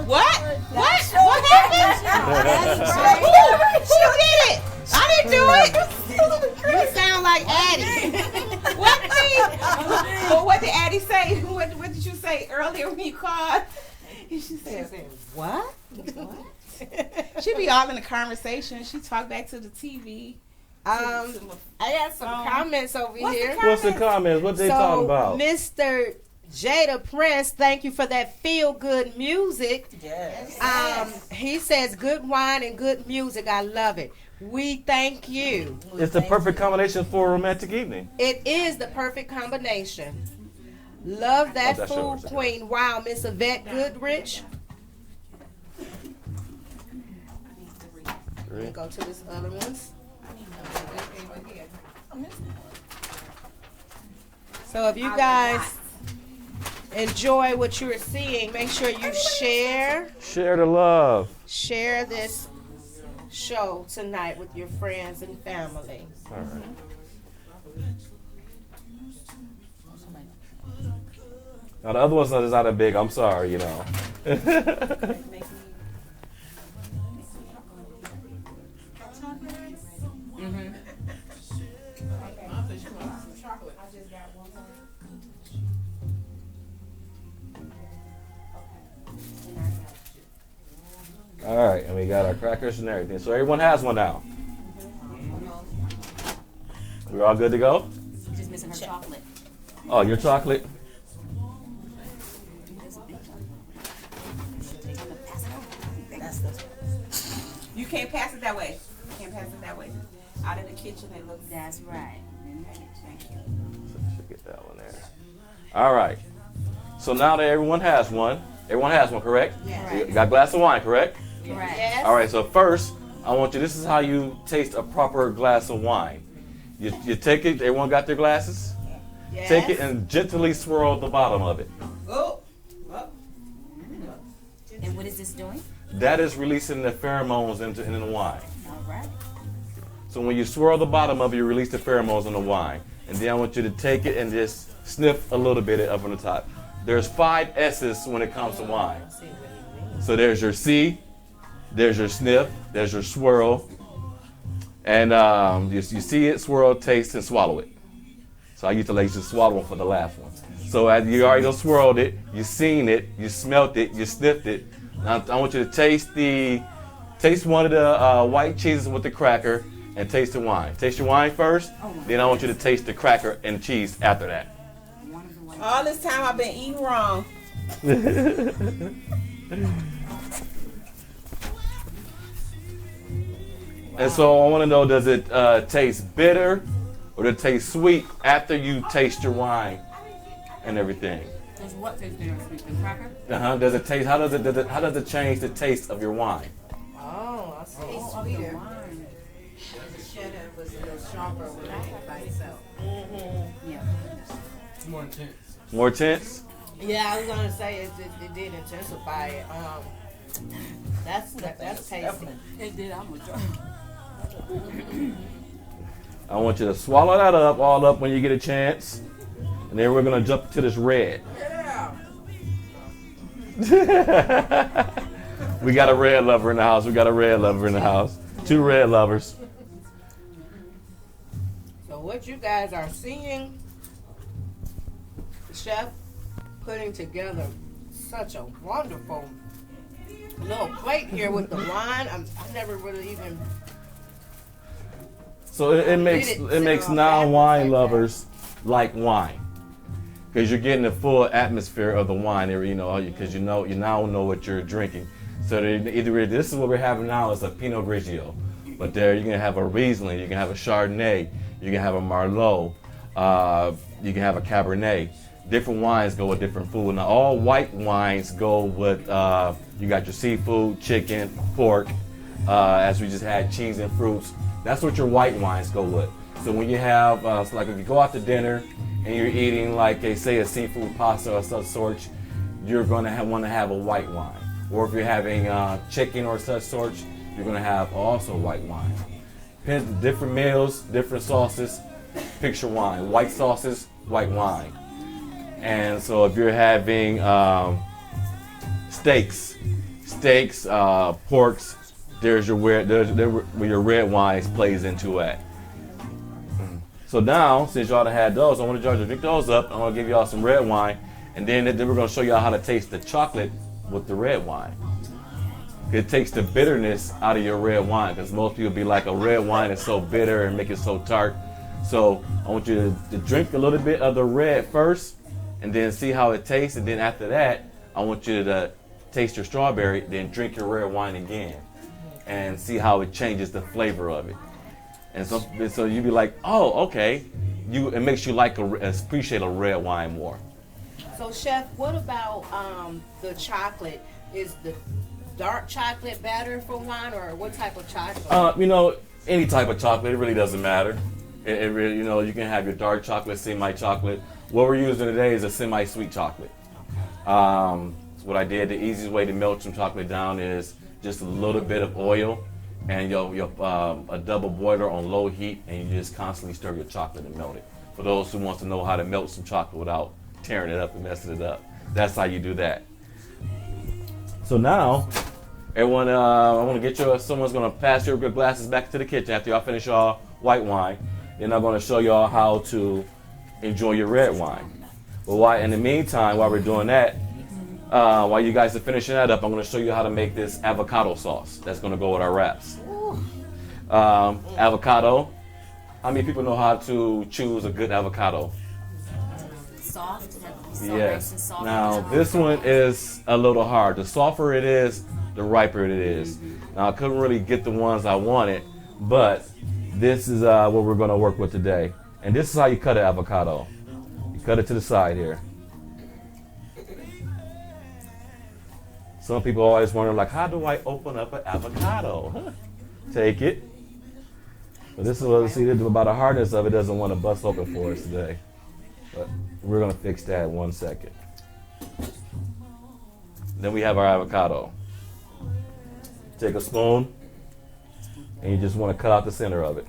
What? What happened? Who did it? I didn't do it. You sound like Addie. What did? Well, what did Addie say? What did you say earlier when you called? And she said, "What? She be all in the conversation. She talk back to the TV. I got some comments over here. What's the comments? What they talking about? Mr. Jada Prince, thank you for that feel-good music. Yes. He says, good wine and good music. I love it. We thank you. It's the perfect combination for a romantic evening. It is the perfect combination. Love that that's food yours. queen. Wow, Miss Yvette Goodrich. Let me go to this other ones. So if you guys enjoy what you're seeing, make sure you share Share the love. this show tonight with your friends and family. All right. Now the other one's not that big. I'm sorry, you know. All right, and we got our crackers and everything. So everyone has one now. We're all good to go? Just missing her chocolate. Oh, your chocolate? You can't pass it that way. You can't pass it that way. Out of the kitchen, it looks. That's right. Thank you. So should get that one there. All right. So now that everyone has one, correct? Yes. You got a glass of wine, correct? Right. Yes. All right, so first, I want you, this is how you taste a proper glass of wine. You take it, everyone got their glasses? Yes. Take it and gently swirl the bottom of it. Oh. And what is this doing? That is releasing the pheromones into the wine. All right. So when you swirl the bottom of it, you release the pheromones in the wine. And then I want you to take it and just sniff a little bit up on the top. There's 5 S's when it comes to wine. So there's your C, there's your sniff, there's your swirl, and you see it, swirl, taste, and swallow it. So I used to let you swallow one for the last one. So as you already swirled it, you seen it, you smelt it, you sniffed it. Now I want you to taste one of the white cheeses with the cracker and taste the wine. Taste your wine first, then I want you to taste the cracker and cheese after that. All this time I've been eating wrong. And so I want to know, does it taste bitter or does it taste sweet after you taste your wine and everything? Does what taste better? The cracker? Does it taste? How does it change the taste of your wine? Oh, I see. Sweeter. The cheddar was a little sharper when I had by itself. Yeah. It's more intense. More intense? Yeah, I was gonna say it did intensify it. That's tasty. It did. I'm with you. I want you to swallow that up, all up when you get a chance. And then we're going to jump to this red. We got a red lover in the house. 2 red lovers. So what you guys are seeing, the chef putting together such a wonderful little plate here with the wine. I've never really even. So it makes non-wine lovers like wine, because you're getting the full atmosphere of the wine, because you now know what you're drinking. So either this is what we're having now is a Pinot Grigio, but there you can have a Riesling, you can have a Chardonnay, you can have a Merlot, you can have a Cabernet. Different wines go with different food. Now all white wines go with you got your seafood, chicken, pork, as we just had cheese and fruits. That's what your white wines go with. So when you have, so like if you go out to dinner and you're eating like a seafood pasta or such sort, you're going to want to have a white wine. Or if you're having chicken or such sort, you're going to have also white wine. Depends, different meals, different sauces, picture wine. White sauces, white wine. And so if you're having steaks, porks, there's where your red wine plays into it. So now, since y'all done had those, I want y'all to drink those up. I'm gonna give y'all some red wine, and then we're gonna show y'all how to taste the chocolate with the red wine. It takes the bitterness out of your red wine, because most people be like, a red wine is so bitter and make it so tart. So I want you to drink a little bit of the red first, and then see how it tastes, and then after that, I want you to taste your strawberry, then drink your red wine again, and see how it changes the flavor of it. And so you be like, oh, okay. It makes you appreciate a red wine more. So, Chef, what about the chocolate? Is the dark chocolate better for wine, or what type of chocolate? Any type of chocolate. It really doesn't matter. It really, you can have your dark chocolate, semi-chocolate. What we're using today is a semi-sweet chocolate. What I did, the easiest way to melt some chocolate down is just a little bit of oil and a double boiler on low heat, and you just constantly stir your chocolate and melt it. For those who want to know how to melt some chocolate without tearing it up and messing it up, that's how you do that. So now, everyone, I want to get someone's going to pass your glasses back to the kitchen after y'all finish y'all white wine. Then I'm going to show y'all how to enjoy your red wine. But in the meantime, while we're doing that, while you guys are finishing that up, I'm going to show you how to make this avocado sauce that's going to go with our wraps. Avocado. How many people know how to choose a good avocado? Soft. Yes. Now, this one is a little hard. The softer it is, the riper it is. Now, I couldn't really get the ones I wanted, but this is what we're going to work with today. And this is how you cut an avocado. You cut it to the side here. Some people always wonder, like, how do I open up an avocado? Take it. But this is what, see, about the hardness of it doesn't want to bust open for us today. But we're going to fix that in 1 second. Then we have our avocado. Take a spoon, and you just want to cut out the center of it.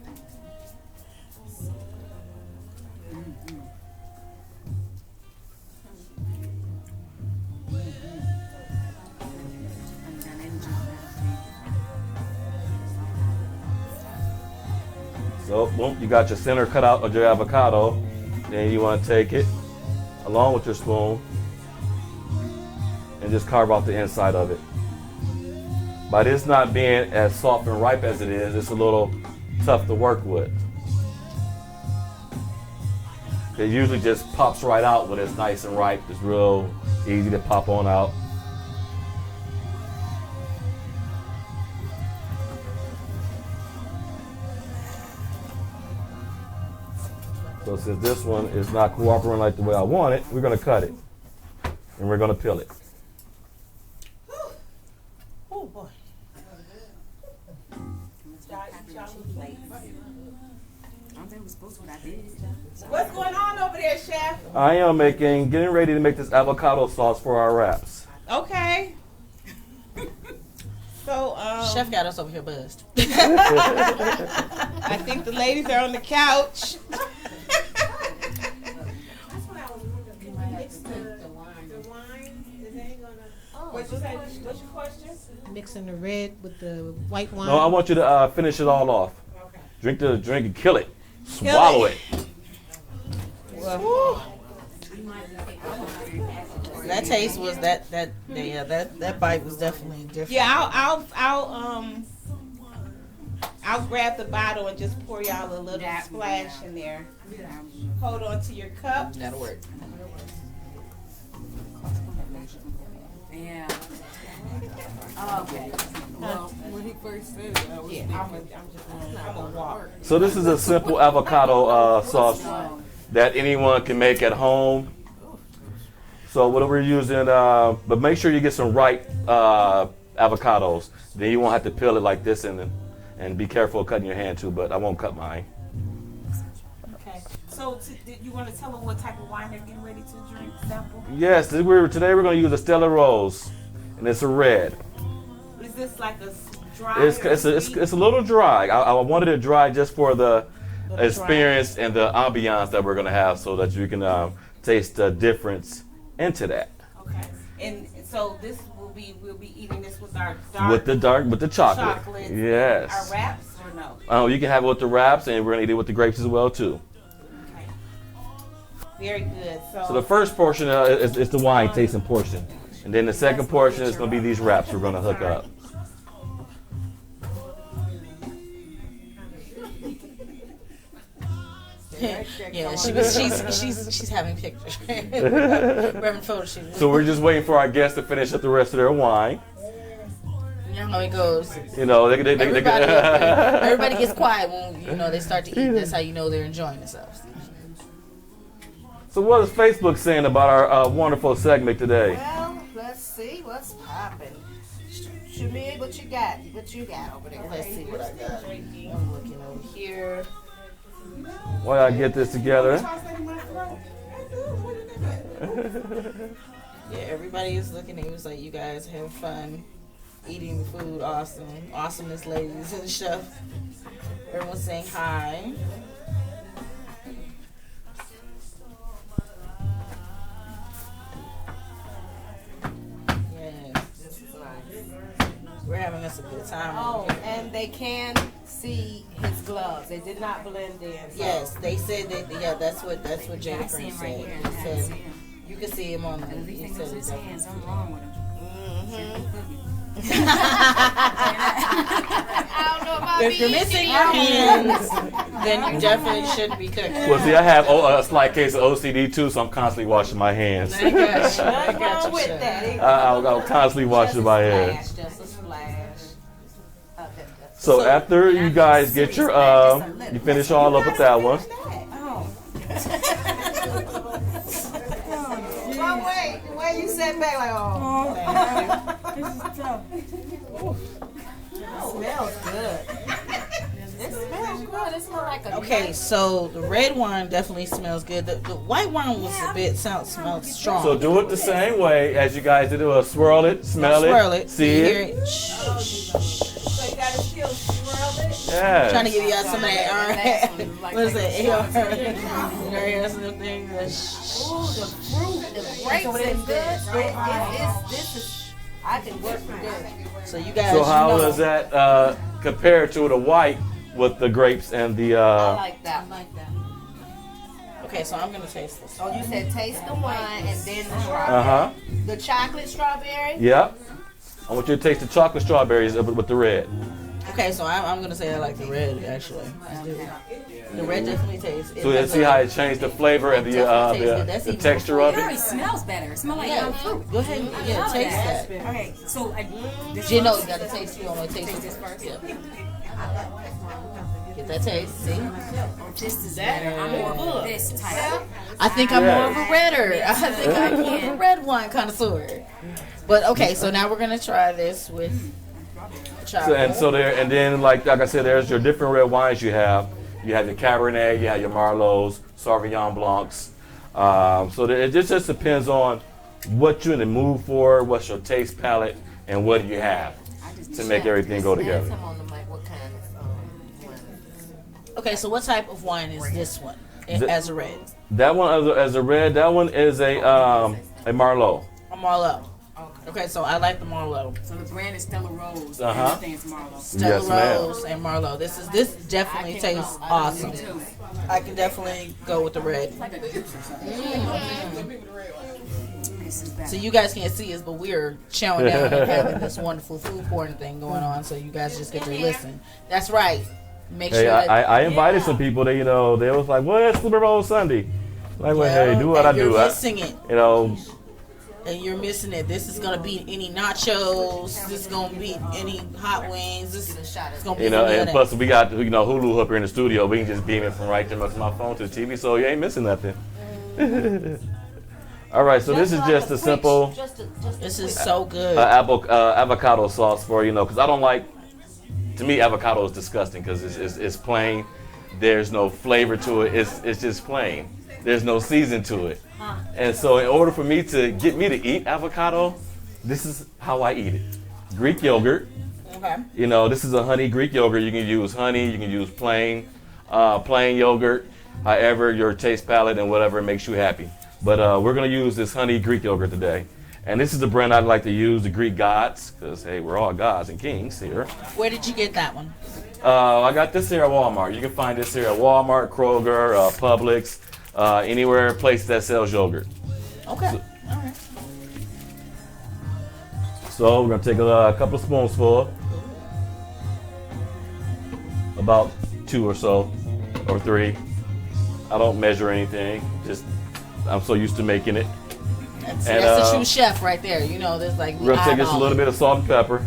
So, boom, you got your center cut out of your avocado. Then you want to take it along with your spoon and just carve off the inside of it. By this not being as soft and ripe as it is, it's a little tough to work with. It usually just pops right out when it's nice and ripe. It's real easy to pop on out. So since this one is not cooperating like the way I want it, we're going to cut it. And we're going to peel it. Oh, boy. What's going on over there, Chef? I am getting ready to make this avocado sauce for our wraps. Okay. So, Chef got us over here buzzed. I think the ladies are on the couch. What's your question? Mixing the red with the white wine. No, I want you to finish it all off. Okay. Drink the drink and kill it. Swallow it. That taste was that bite was definitely different. Yeah, I'll grab the bottle and just pour y'all a little splash in there. Hold on to your cup. That'll work. Yeah. Oh, okay. Well, when he first said it, I was thinking, I'm a walk. So this is a simple avocado sauce that anyone can make at home. So what we're using, but make sure you get some ripe avocados. Then you won't have to peel it like this, and be careful of cutting your hand too. But I won't cut mine. Okay. So did you want to tell them what type of wine they're getting ready to drink? Sample. Yes, today we're going to use a Stella Rose, and it's a red. Is this like a It's a little dry. I wanted it dry just for the experience and the ambiance that we're gonna have, so that you can taste the difference into that. Okay. And so we'll be eating this with our With the chocolate. Yes. Our wraps or no? Oh, you can have it with the wraps, and we're gonna eat it with the grapes as well too. Okay. Very good. So the first portion is the wine tasting portion, and then the second portion is gonna be these wraps we're gonna hook up. Yeah, she's having pictures. We're having photo shoots. So we're just waiting for our guests to finish up the rest of their wine. You know how it goes. You know, everybody gets quiet when they start to eat. That's how you know they're enjoying themselves. So what is Facebook saying about our wonderful segment today? Well, let's see what's popping. Shamid, what you got? What you got over there? Let's see what I got. I'm looking over here. While I get this together. Yeah, everybody is looking. It was like, you guys have fun eating the food. Awesome. Awesomeness ladies and chef. Everyone's saying hi. Yes, this is nice. We're having us a good time. Oh, and they can see his gloves. They did not blend in. So. Yes, they said that. Yeah, that's what Jada Prince said. He said you can see him on the. He said his hands. I'm wrong with him. I don't know about if you're missing your hands, then you definitely should be cooking. Well, see, I have a slight case of OCD too, so I'm constantly washing my hands. I got you. With that. I'll constantly washing my hands. Just a splash. So after you guys get your, you finish all up with that one. Oh. The way you sat back like, oh. This is tough. It smells good. It smells good. It smells like a Okay, so the red wine definitely smells good. The white wine was a bit smelled strong. So do it the same way as you guys did. Swirl it, smell it, see it. So you gotta still swirl it. Yeah. Trying to give you out some of that. What is it? Ooh, the fruit, the grapes is good. This is, I can work with this. So you guys. So how does that compare to the white with the grapes and the? I like that. Okay, so I'm gonna taste this. Oh, you said taste the wine and then the strawberry. The chocolate strawberry. Yep. I want you to taste the chocolate strawberries with the red. Okay, so I'm gonna say I like the red actually. I do. The red definitely tastes. So you see how it changed the flavor and the texture of It it. already smells better. It smells like fruit. Go ahead and taste that. Okay, so You know you gotta taste. You want to taste this first. Yeah. Get that taste. See. This is better. I'm more of this type. I think I'm more of a redder. I think I'm more of a red wine connoisseur. But okay, so now we're gonna try this with chocolate. And then like I said, there's your different red wines you have. You have your Cabernet, you have your Merlots, Sauvignon Blancs. So it just depends on what you're in the mood for, what's your taste palette, and what do you have to make everything go together. Okay, so what type of wine is this one as a red? That one as a red, that one is a Merlot. A Merlot. Okay, so I like the Merlot. So the brand is Stella Rose. Everything is Merlot. Stella Rose and Merlot. This definitely tastes awesome. I can definitely go with the red. So you guys can't see us, but we're chowing down and having this wonderful food porn thing going on. So you guys just get to listen. That's right. Make sure. I invited some people. They they was like, "Well, it's Super Bowl Sunday." Like, well, hey, do what I do. You're missing it. And you're missing it. This is gonna be any nachos. This is gonna be any hot wings. This is gonna be and plus we got Hulu up here in the studio. We can just beam it from right there to my phone to the TV, so you ain't missing nothing. All right, so this is just a simple. This is so good. Avocado sauce for because I don't like. To me, avocado is disgusting because it's plain. There's no flavor to it. It's just plain. There's no season to it. And so in order for me to get me to eat avocado, this is how I eat it. Greek yogurt, Okay. You know, this is a honey Greek yogurt. You can use honey. You can use plain yogurt. However, your taste palette and whatever makes you happy. But we're going to use this honey Greek yogurt today. And this is the brand I'd like to use, the Greek gods, because, hey, we're all gods and kings here. Where did you get that one? I got this here at Walmart. You can find this here at Walmart, Kroger, Publix, anywhere, place that sells yogurt. Okay. So, all right. So we're going to take a couple of spoonsful, about 2 or so, or 3. I don't measure anything. Just I'm so used to making it. That's a true chef right there. You know, there's like we're gonna take just a little bit of salt and pepper.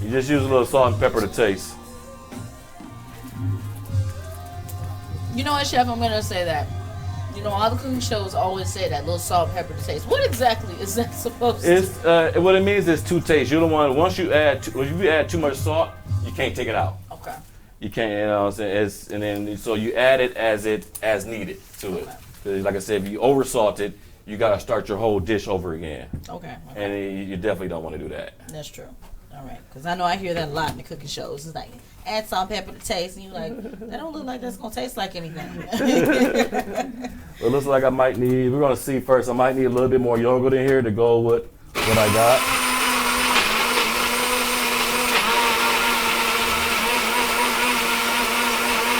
You just use a little salt and pepper to taste. You know what, Chef? I'm gonna say that. You know, all the cooking shows always say that little salt and pepper to taste. What exactly is that supposed to? It's what it means is to taste. You're the one. Once you add too much salt, you can't take it out. Okay. You can't. You know what I'm saying? And then so you add it as needed to it. 'Cause like I said, if you over salt it, you gotta start your whole dish over again. Okay. And you definitely don't want to do that. That's true. All right, because I know I hear that a lot in the cooking shows. It's like, add salt and pepper to taste, and you're like, that don't look like that's gonna taste like anything. It looks like I might need. We're gonna see first. I might need a little bit more yogurt in here to go with what I got.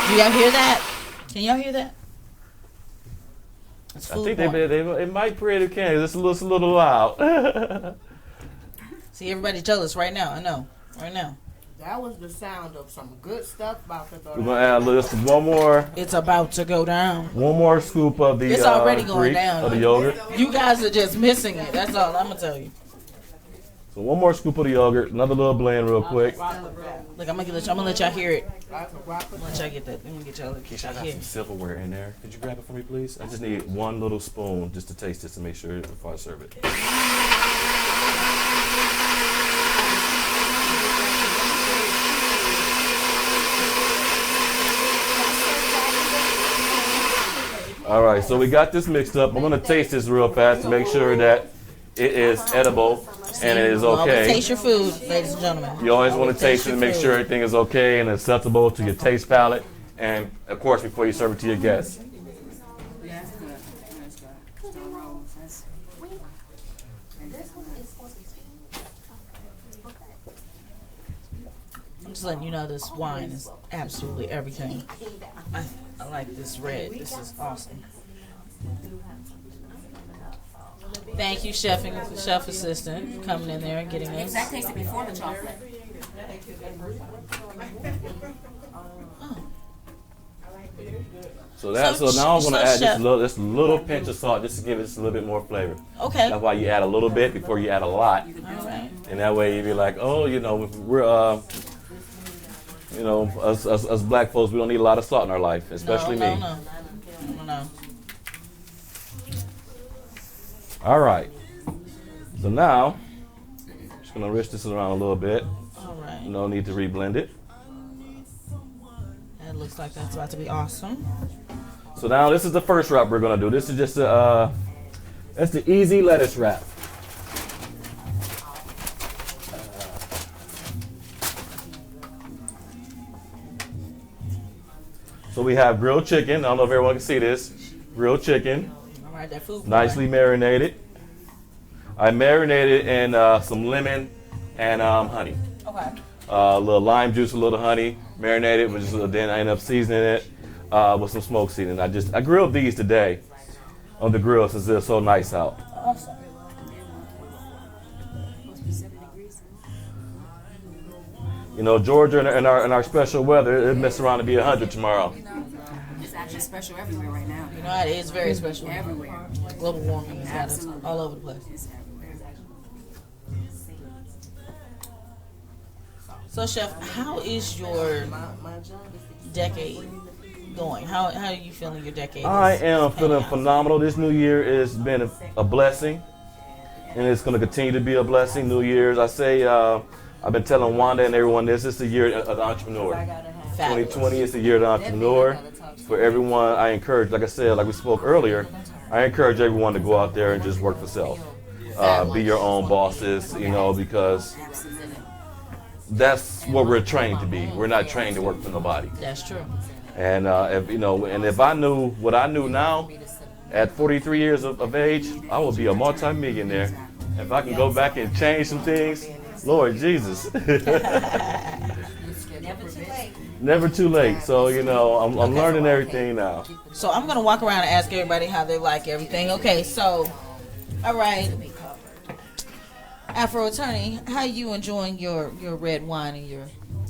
Do y'all hear that? Can y'all hear that? It's I food think porn. it might create a can. It's a little loud. See, everybody jealous right now. I know, right now. That was the sound of some good stuff about to go We're gonna add just one more. It's about to go down. One more scoop of the. It's already going Greek, down. of the yogurt. You guys are just missing it. That's all I'm gonna tell you. So one more scoop of the yogurt. Another little blend, real quick. Look, I'm gonna let y'all hear it. I'm gonna let y'all get that. Let me get y'all. I got some silverware in there. Could you grab it for me, please? I just need one little spoon just to taste this and make sure before I serve it. All right, so we got this mixed up. I'm gonna taste this real fast to make sure that it is edible and it is okay. Always taste your food, ladies and gentlemen. You always want to taste it and make sure everything is okay and acceptable to your taste palate, and of course before you serve it to your guests. I'm just letting you know this wine is absolutely everything. I like this red. This is awesome. Thank you, chef assistant, for coming in there and getting this. That tasted before the chocolate. So now I'm gonna add just a little pinch of salt just to give it just a little bit more flavor. Okay. That's why you add a little bit before you add a lot. All right. And that way you be like, oh, you know, we're you know, us black folks, we don't need a lot of salt in our life, especially me. No. All right. So now, just gonna wish this around a little bit. All right. No need to reblend it. It looks like that's about to be awesome. So now this is the first wrap we're gonna do. This is just that's the easy lettuce wrap. So we have grilled chicken. I don't know if everyone can see this. Grilled chicken. All right, that food. Nicely marinated. I marinated in some lemon and honey. Okay. A little lime juice, a little honey, marinated. Then I ended up seasoning it with some smoke seasoning. I grilled these today on the grill since they're so nice out. Awesome. You know, Georgia and our special weather, it mess around to be 100 tomorrow. It's actually special everywhere right now. You know, it is very special. Everywhere. Global warming has got us all over the place. So, Chef, how is your decade going? How are you feeling your decade? I am feeling phenomenal. This new year has been a blessing, and it's going to continue to be a blessing. New Year's, I say, I've been telling Wanda and everyone this is the year of the entrepreneur. 2020 is the year of the entrepreneur. For everyone, I encourage, like I said, like we spoke earlier, I encourage everyone to go out there and just work for self. be your own bosses, you know, because that's what we're trained to be. We're not trained to work for nobody. That's true. And if you know, and if I knew what I knew now, at 43 years of age, I would be a multi-millionaire. If I can go back and change some things, Lord Jesus. Never too late. So, you know, I'm learning everything now. So I'm going to walk around and ask everybody how they like everything. Okay, so, all right. Afro Attorney, how you enjoying your red wine and your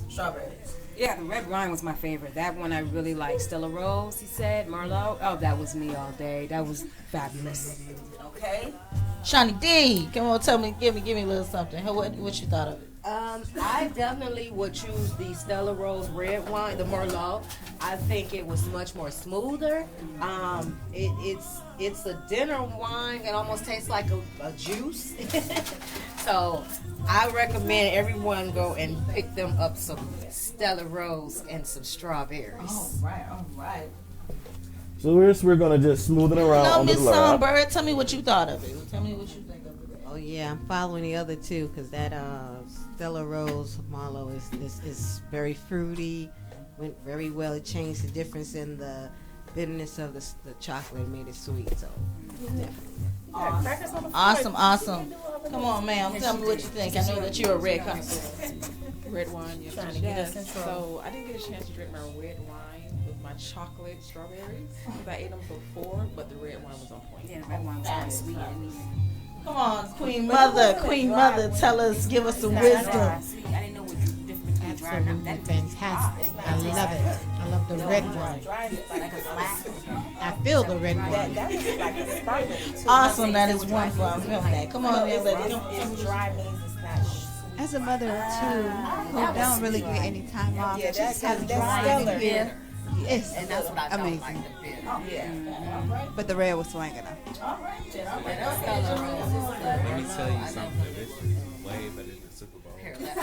strawberries? Yeah, the red wine was my favorite. That one I really liked. Stella Rose, he said. Merlot. Oh, that was me all day. That was fabulous. Okay. Shawnee D, come on, tell me, give me a little something. What you thought of it? I definitely would choose the Stella Rose red wine, the Merlot. I think it was much more smoother. It's a dinner wine. It almost tastes like a juice. So I recommend everyone go and pick them up some Stella Rose and some strawberries. All right. So we're gonna just smooth it around No, on the Miss lab. Songbird, tell me what you thought of it. Tell me what you think of it. Oh yeah, I'm following the other two because that Stella Rose Marlowe is very fruity, went very well. It changed the difference in the bitterness of the chocolate and made it sweet. So definitely. Awesome. Come on, ma'am. Tell me what you think. I know that you're a red connoisseur. Red wine, yes. Trying to get us in trouble. So I didn't get a chance to drink my red wine with my chocolate strawberries because I ate them before, but the red wine was on point. Yeah, the red wine was really sweet. Come on, Queen Mother, tell us, give us some wisdom. I didn't know what the difference between dry and Absolutely fantastic. I love it. I love the red wine. I feel the red wine. Awesome, that is wonderful. I'm feeling that. Come on, young lady. As a mother of two who don't really get any time off, just having wine in here is amazing. But the red was swinging up. Let me tell you something. This is way better than Super Bowl. That's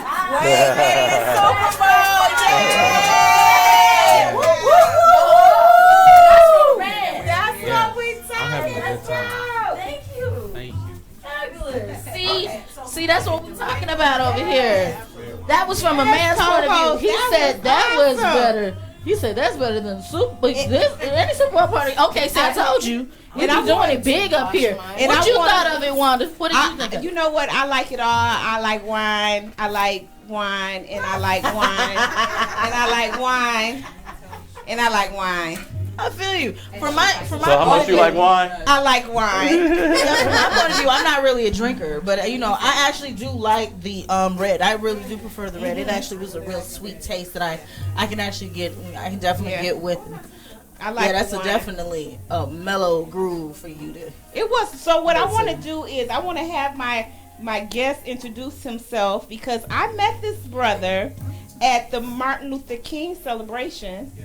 what we I'm having a good time. Thank you. Thank you. Fabulous. See, that's what we're talking about over here. That was from a man's point of view. He said that was better. He said that's better than Super Bowl. Any Super Bowl party. Okay, so I told you. We're doing it big up here. And What you thought of it, Wanda? What did you think of it? You know what? I like it all. I like wine. I like wine. And I like wine. And I like wine. And I like wine. I feel you. From my So how much you like wine? I like wine. Yeah, from my point of view, I'm not really a drinker, but you know, I actually do like the red. I really do prefer the red. It actually was a real sweet taste that I can actually get. I can definitely get with. I like. Yeah, that's the wine. Definitely a mellow groove for you to. It was. So what I want to do is I want to have my guest introduce himself because I met this brother at the Martin Luther King celebration. Yeah.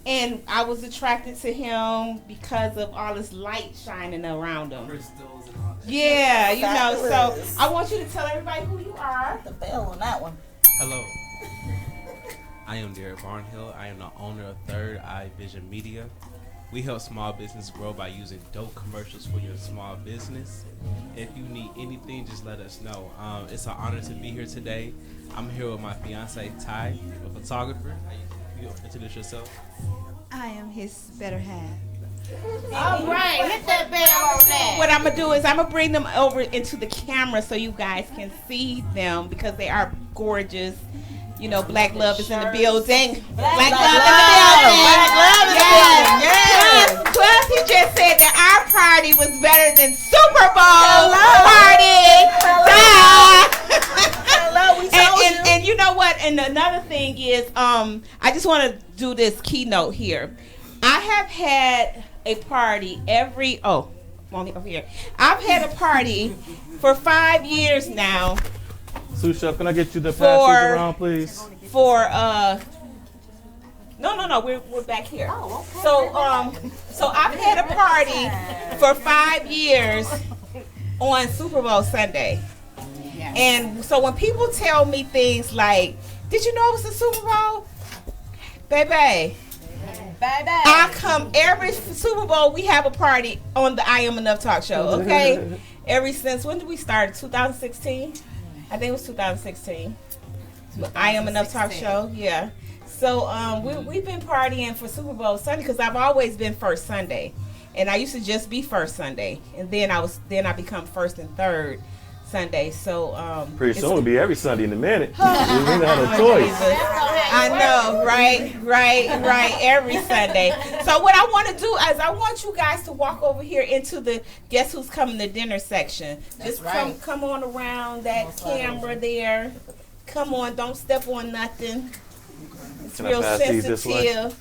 And I was attracted to him because of all this light shining around him. Crystals and all that. Yeah, you know, so I want you to tell everybody who you are. The bell on that one. Hello. I am Derek Barnhill. I am the owner of Third Eye Vision Media. We help small business grow by using dope commercials for your small business. If you need anything, just let us know. It's an honor to be here today. I'm here with my fiance, Ty, a photographer. You introduce yourself. I am his better half. All right, hit that bell on that. What I'm going to do is I'm going to bring them over into the camera so you guys can see them because they are gorgeous. You know, Black Love is in the building. Black Love in the building. Black Love in the building. Yes. Plus, he just said that our party was better than Super Bowl party. Hello, we told you. And you know what? And another thing is, I just want to do this keynote here. I have had a party over here. I've had a party for 5 years now. Sous Chef, can I get you to pass these around, please? No, we're back here. Oh, okay. So I've had a party for 5 years on Super Bowl Sunday. Yes. And so when people tell me things like, "Did you know it was the Super Bowl?" Baby. I come every Super Bowl. We have a party on the I Am Enough talk show. Okay, ever since when did we start? 2016. I think it was 2016. I Am Enough talk show. Yeah. So we've been partying for Super Bowl Sunday because I've always been first Sunday, and I used to just be first Sunday, and then I become first and third Sunday. So pretty soon it'll be every Sunday in a minute. You don't have no choice. I know, right, every Sunday. So what I want to do is I want you guys to walk over here into the Guess Who's Coming to Dinner section. Just come on around that camera there. Come on, don't step on nothing. It's real sensitive.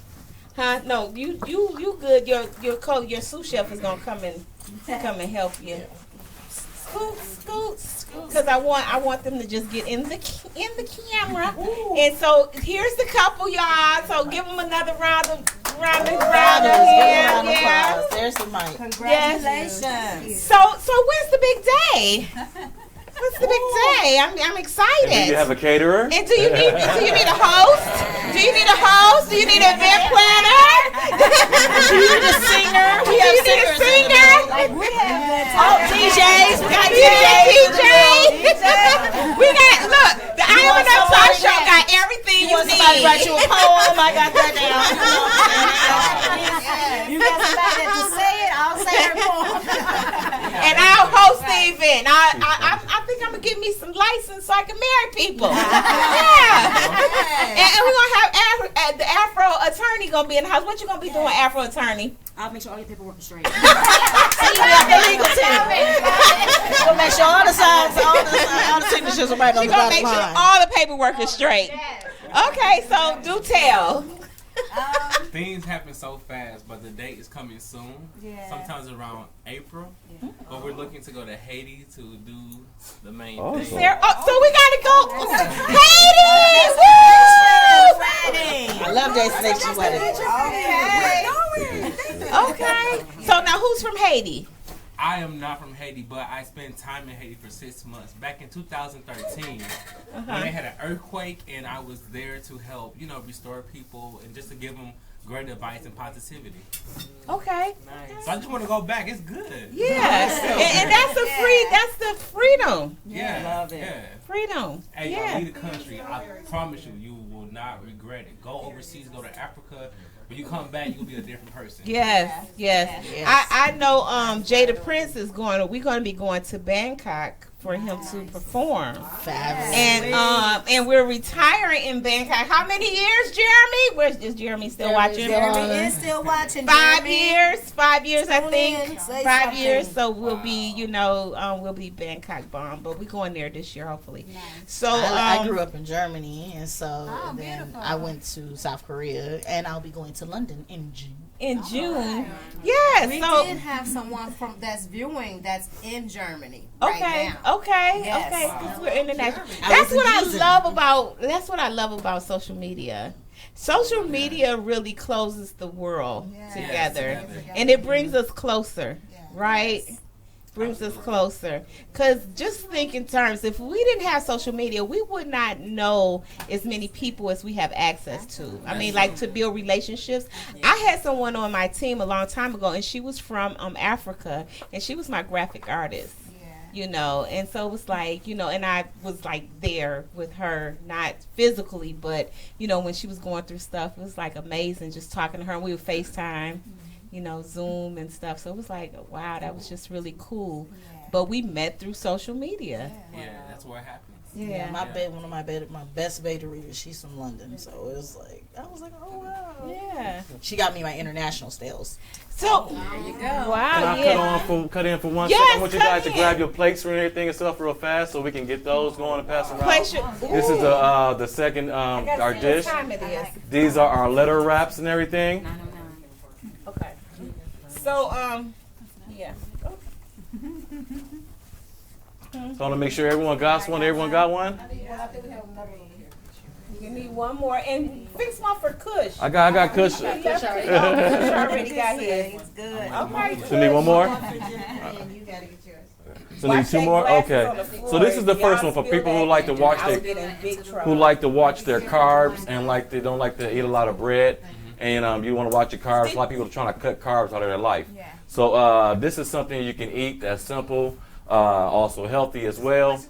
Huh? No, you good. Your sous chef is gonna come and help you. Scoot. Because I want them to just get in the camera. Ooh. And so here's the couple, y'all. So give them another round of Yeah. There's the mic. Congratulations. Yes. So when's the big day? What's the big day? I'm excited. And do you have a caterer? And do you need a host? Do you need a host? Do you need an event planner? Do you need a singer? Do you need a singer? We have DJs. We got DJs. We got, look, the I Am Enough talk show got everything you need. Somebody write you a poem. I got that down. You got somebody to say it, I'll say her poem. And I'll host the event. I think I'm gonna get me some license so I can marry people. Yeah. And we're gonna have the Afro attorney gonna be in the house. What you gonna be doing, Afro attorney? I'll make sure all your paperwork is straight. See, we have the legal team. We'll make sure all the signs, all the signatures are right on the bottom line. She's gonna make sure all the paperwork is straight. Okay, so do tell. Things happen so fast, but the date is coming soon. Yeah. Sometimes around April. Yeah. But we're looking to go to Haiti to do the main thing. So we gotta go. Haiti! I love Destination Wedding. Okay. So now who's from Haiti? I am not from Haiti, but I spent time in Haiti for 6 months. Back in 2013, when they had an earthquake, and I was there to help, restore people and just to give them great advice and positivity. Okay. Nice. So I just want to go back. It's good. Yes. And that's the freedom. Yeah. Love it. Yeah. Freedom. Hey, leave the country. I promise you will not regret it. Go overseas, go to Africa. When you come back, you'll be a different person. Yes. I know Jada Prince we're going to be going to Bangkok for him to perform. Fabulous. And we're retiring in Bangkok. How many years, Jeremy? Is Jeremy still watching? Jeremy is still watching. 5 years. 5 years, I think. 5 something. years. So we'll be, we'll be Bangkok bomb, but we're going there this year, hopefully. Nice. So I grew up in Germany, and so then I went to South Korea, and I'll be going to London in June. Yes. We did have someone that's viewing that's in Germany. Okay. Now. Okay. Yes. Okay. Because we're international. That's what I love about social media. Social media really closes the world together, and it brings us closer, right? Brings us closer. Because just think in terms, if we didn't have social media, we would not know as many people as we have access to. I mean, like to build relationships. I had someone on my team a long time ago, and she was from Africa, and she was my graphic artist. And so it was like, and I was like there with her, not physically, but, when she was going through stuff, it was like amazing just talking to her, and we would FaceTime. Zoom and stuff. So it was like, wow, that was just really cool. Yeah. But we met through social media. Yeah, that's what happens. Yeah, my best beta readers, she's from London. So it was like, I was like, oh wow. Yeah. She got me my international sales. So there you go. Wow. Can I cut in for 1 second? I want you guys to grab your plates and everything and stuff real fast so we can get those going and pass them around. This is the second our dish. These are our letter wraps and everything. Okay. So, yeah. So I want to make sure everyone got one. Everyone got one? You need one more. And fix one for Kush. I got Kush. Kush already got his. It's good. Okay. So need one more? You got to get yours. So need two more? Okay. So this is the first one for people who like to watch their carbs and they don't like to eat a lot of bread. and you want to watch your carbs. A lot of people are trying to cut carbs out of their life. Yeah. So this is something you can eat that's simple, also healthy as well,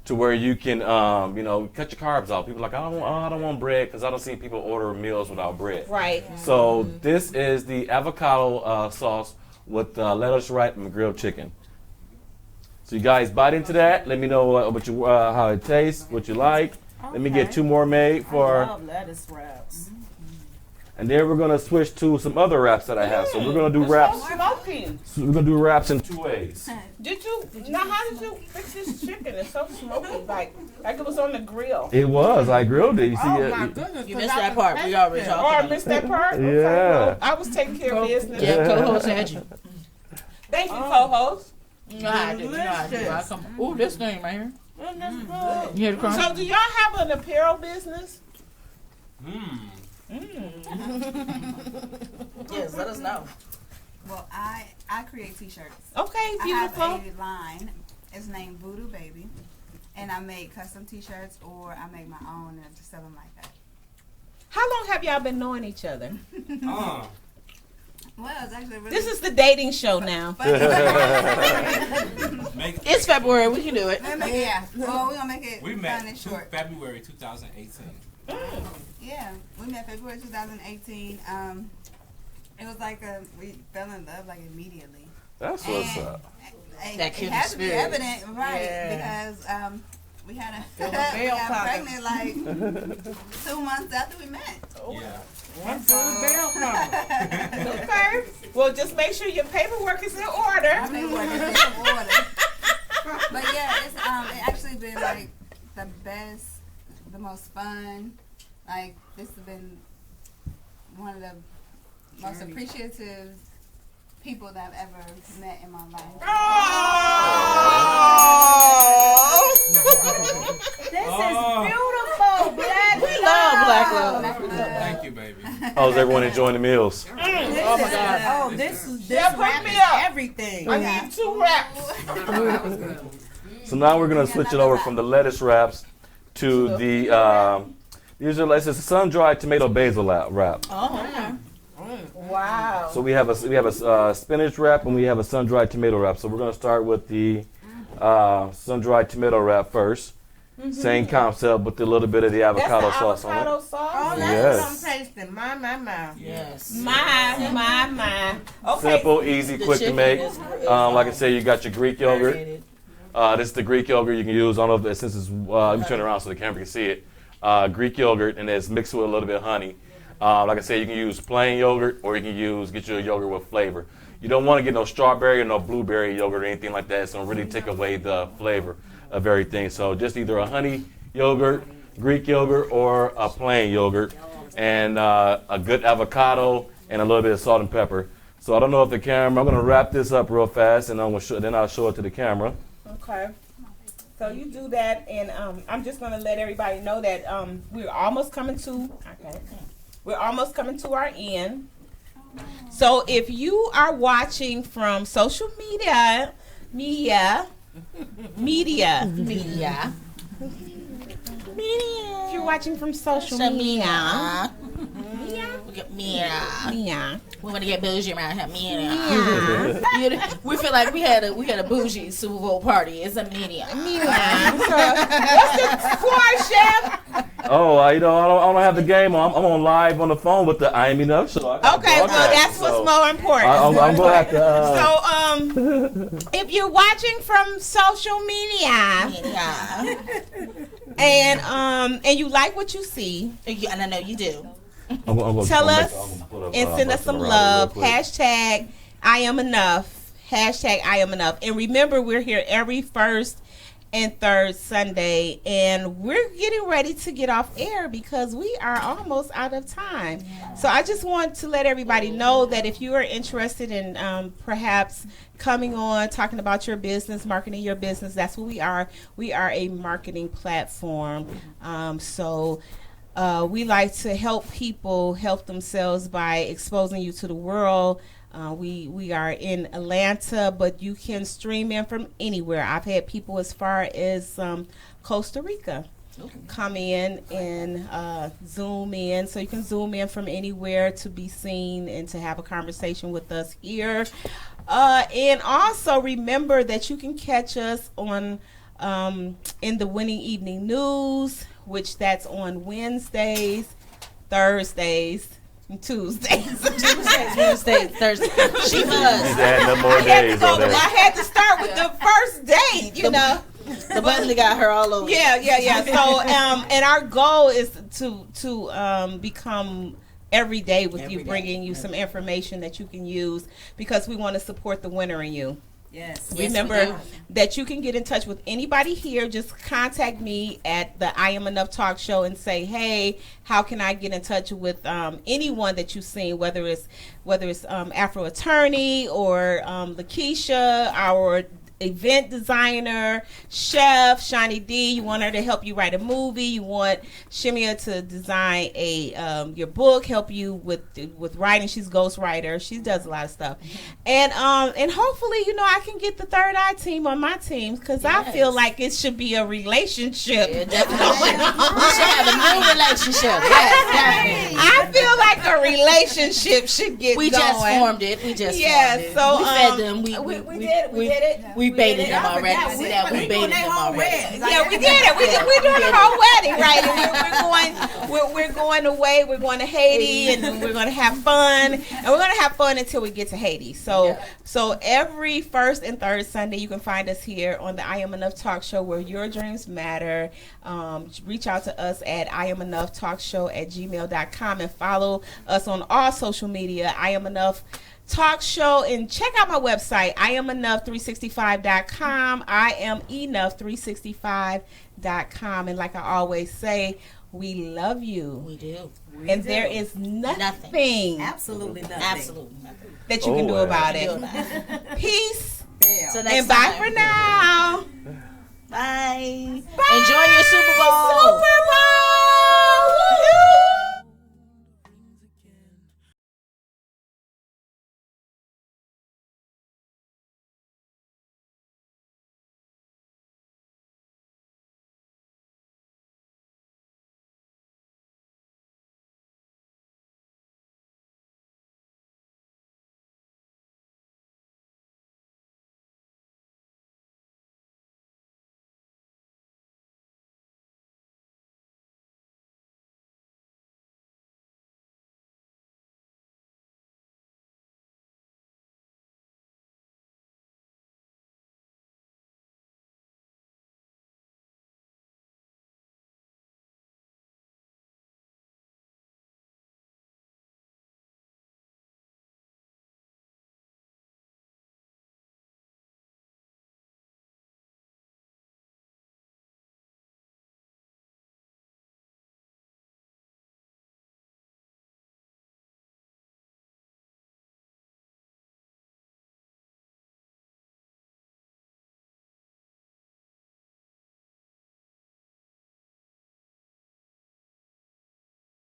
to where you can cut your carbs out. People are like, I don't want bread, because I don't see people order meals without bread. Right. So this is the avocado sauce with lettuce wrap and grilled chicken. So you guys bite into that. Let me know how it tastes, what you like. Let me get 2 more made for. I love lettuce wraps. And then we're gonna switch to some other wraps that I have. So we're gonna do wraps. Smoky. So we're gonna do wraps in 2 ways. How did you fix this chicken? It's so smoky, like it was on the grill. It was. I grilled it. You see it? goodness. You missed that part. We already talked Oh, I about missed it. that part? Okay, Yeah. well, I was taking care of business. Yeah, co-host had you. Thank you, co-host. You know how I do. You know how I do. I come. Ooh, this thing right here. You hear the crunch? So do y'all have an apparel business? Yes, let us know. Well, I create T-shirts. Okay, beautiful. I have a line. It's named Voodoo Baby, and I make custom T-shirts, or I make my own and just sell them like that. How long have y'all been knowing each other? Well, it's actually really. This is the dating show now. It's February. We can do it. Yeah. Well, we're gonna make it We kind met of short. February 2018. Yeah, we met February 2018. It was like we fell in love like immediately. That's what's up. That It kindred has to be spirit. evident, right? Yeah. Because we had Feel we the bell got popping. pregnant like 2 months after we met. Yeah. One for the bell call. Okay. Well, just make sure your paperwork is in order. Our paperwork is in order. But yeah, it's it actually been like the best, the most fun. Like this has been one of the most appreciative people that I've ever met in my life. This is beautiful, black. We love black love. Thank you, baby. How's everyone enjoying the meals? Oh my God. Oh, this Yeah, put wrap me is up. everything. I need 2 wraps. So now we're gonna switch it over from the lettuce wraps to the these are it's a sun-dried tomato basil wrap. Oh, okay. Wow. So we have a spinach wrap and we have a sun-dried tomato wrap. So we're gonna start with the sun-dried tomato wrap first. Same concept with a little bit of the avocado sauce on avocado it. sauce. Oh, that's Yes. what I'm tasting. My. Yes. My. Okay. Simple, easy, The quick to chicken make. is Like I said, you got your Greek yogurt. marinated. This is the Greek yogurt you can use. I don't know if since it's let me turn it around so the camera can see it. Greek yogurt, and it's mixed with a little bit of honey. Like I said, you can use plain yogurt, or you can get your yogurt with flavor. You don't want to get no strawberry or no blueberry yogurt or anything like that. It's gonna really take away the flavor of everything. So just either a honey yogurt, Greek yogurt, or a plain yogurt, and a good avocado and a little bit of salt and pepper. So I don't know if the camera. I'm gonna wrap this up real fast, and then I'll show it to the camera. Okay. So you do that, and I'm just gonna let everybody know that we're almost coming to our end. So if you are watching from social media, if you're watching from social media, We want to get bougie around here. We feel like we had a bougie Super Bowl party. It's a media. What's the score, chef? Oh, I don't have the game on. I'm on live on the phone with the I Am Enough show. Okay, well that's what's more important. I'm gonna have to. So, if you're watching from social media, and you like what you see, and I know you do, tell us and send us some love. Hashtag I am enough. Hashtag I am enough. And remember, we're here every first and third Sunday, and we're getting ready to get off air because we are almost out of time. So I just want to let everybody know that if you are interested in perhaps coming on, talking about your business, marketing your business, that's what we are. We are a marketing platform. We like to help people help themselves by exposing you to the world. We are in Atlanta, but you can stream in from anywhere. I've had people as far as Costa Rica. come in and Zoom in. So you can Zoom in from anywhere to be seen and to have a conversation with us here. And also remember that you can catch us on in the Winning Evening News, which that's on Wednesdays, Thursdays, and Tuesdays. Tuesday, Thursday. She was. Add no more days on there. I had to start with the first date, you know. The butler got her all over. Yeah. So, and our goal is to become every day with you, bringing you some information that you can use, because we want to support the winner in you. Yes. Remember that you can get in touch with anybody here. Just contact me at the I Am Enough Talk Show and say, hey, how can I get in touch with anyone that you've seen, whether it's Afro Attorney or Lakeisha, our event designer, chef Shani D. You want her to help you write a movie. You want Shimia to design your book, help you with writing. She's a ghostwriter. She does a lot of stuff. And hopefully, I can get the Third Eye team on my team, because I feel like it should be a relationship. Yeah, definitely. We should have a new relationship. Yes, definitely. I feel like a relationship should get going. Just formed it. We just formed it. So we fed them. We did it. We baited them already. See that? We baited them already. Yeah, we did it. We're doing the whole wedding, right? And we're going away. We're going to Haiti, and we're going to have fun. And we're going to have fun until we get to Haiti. So every first and third Sunday, you can find us here on the I Am Enough Talk Show, where your dreams matter. Reach out to us at IamEnoughTalkShow@gmail.com and follow us on all social media. I Am Enough Talk Show, and check out my website, IamEnough365.com. IamEnough365.com. And like I always say, we love you. We do. And there is nothing. Absolutely nothing. Absolutely nothing that you can do about it. Peace. And bye for now. Bye. Enjoy your Super Bowl. Super Bowl.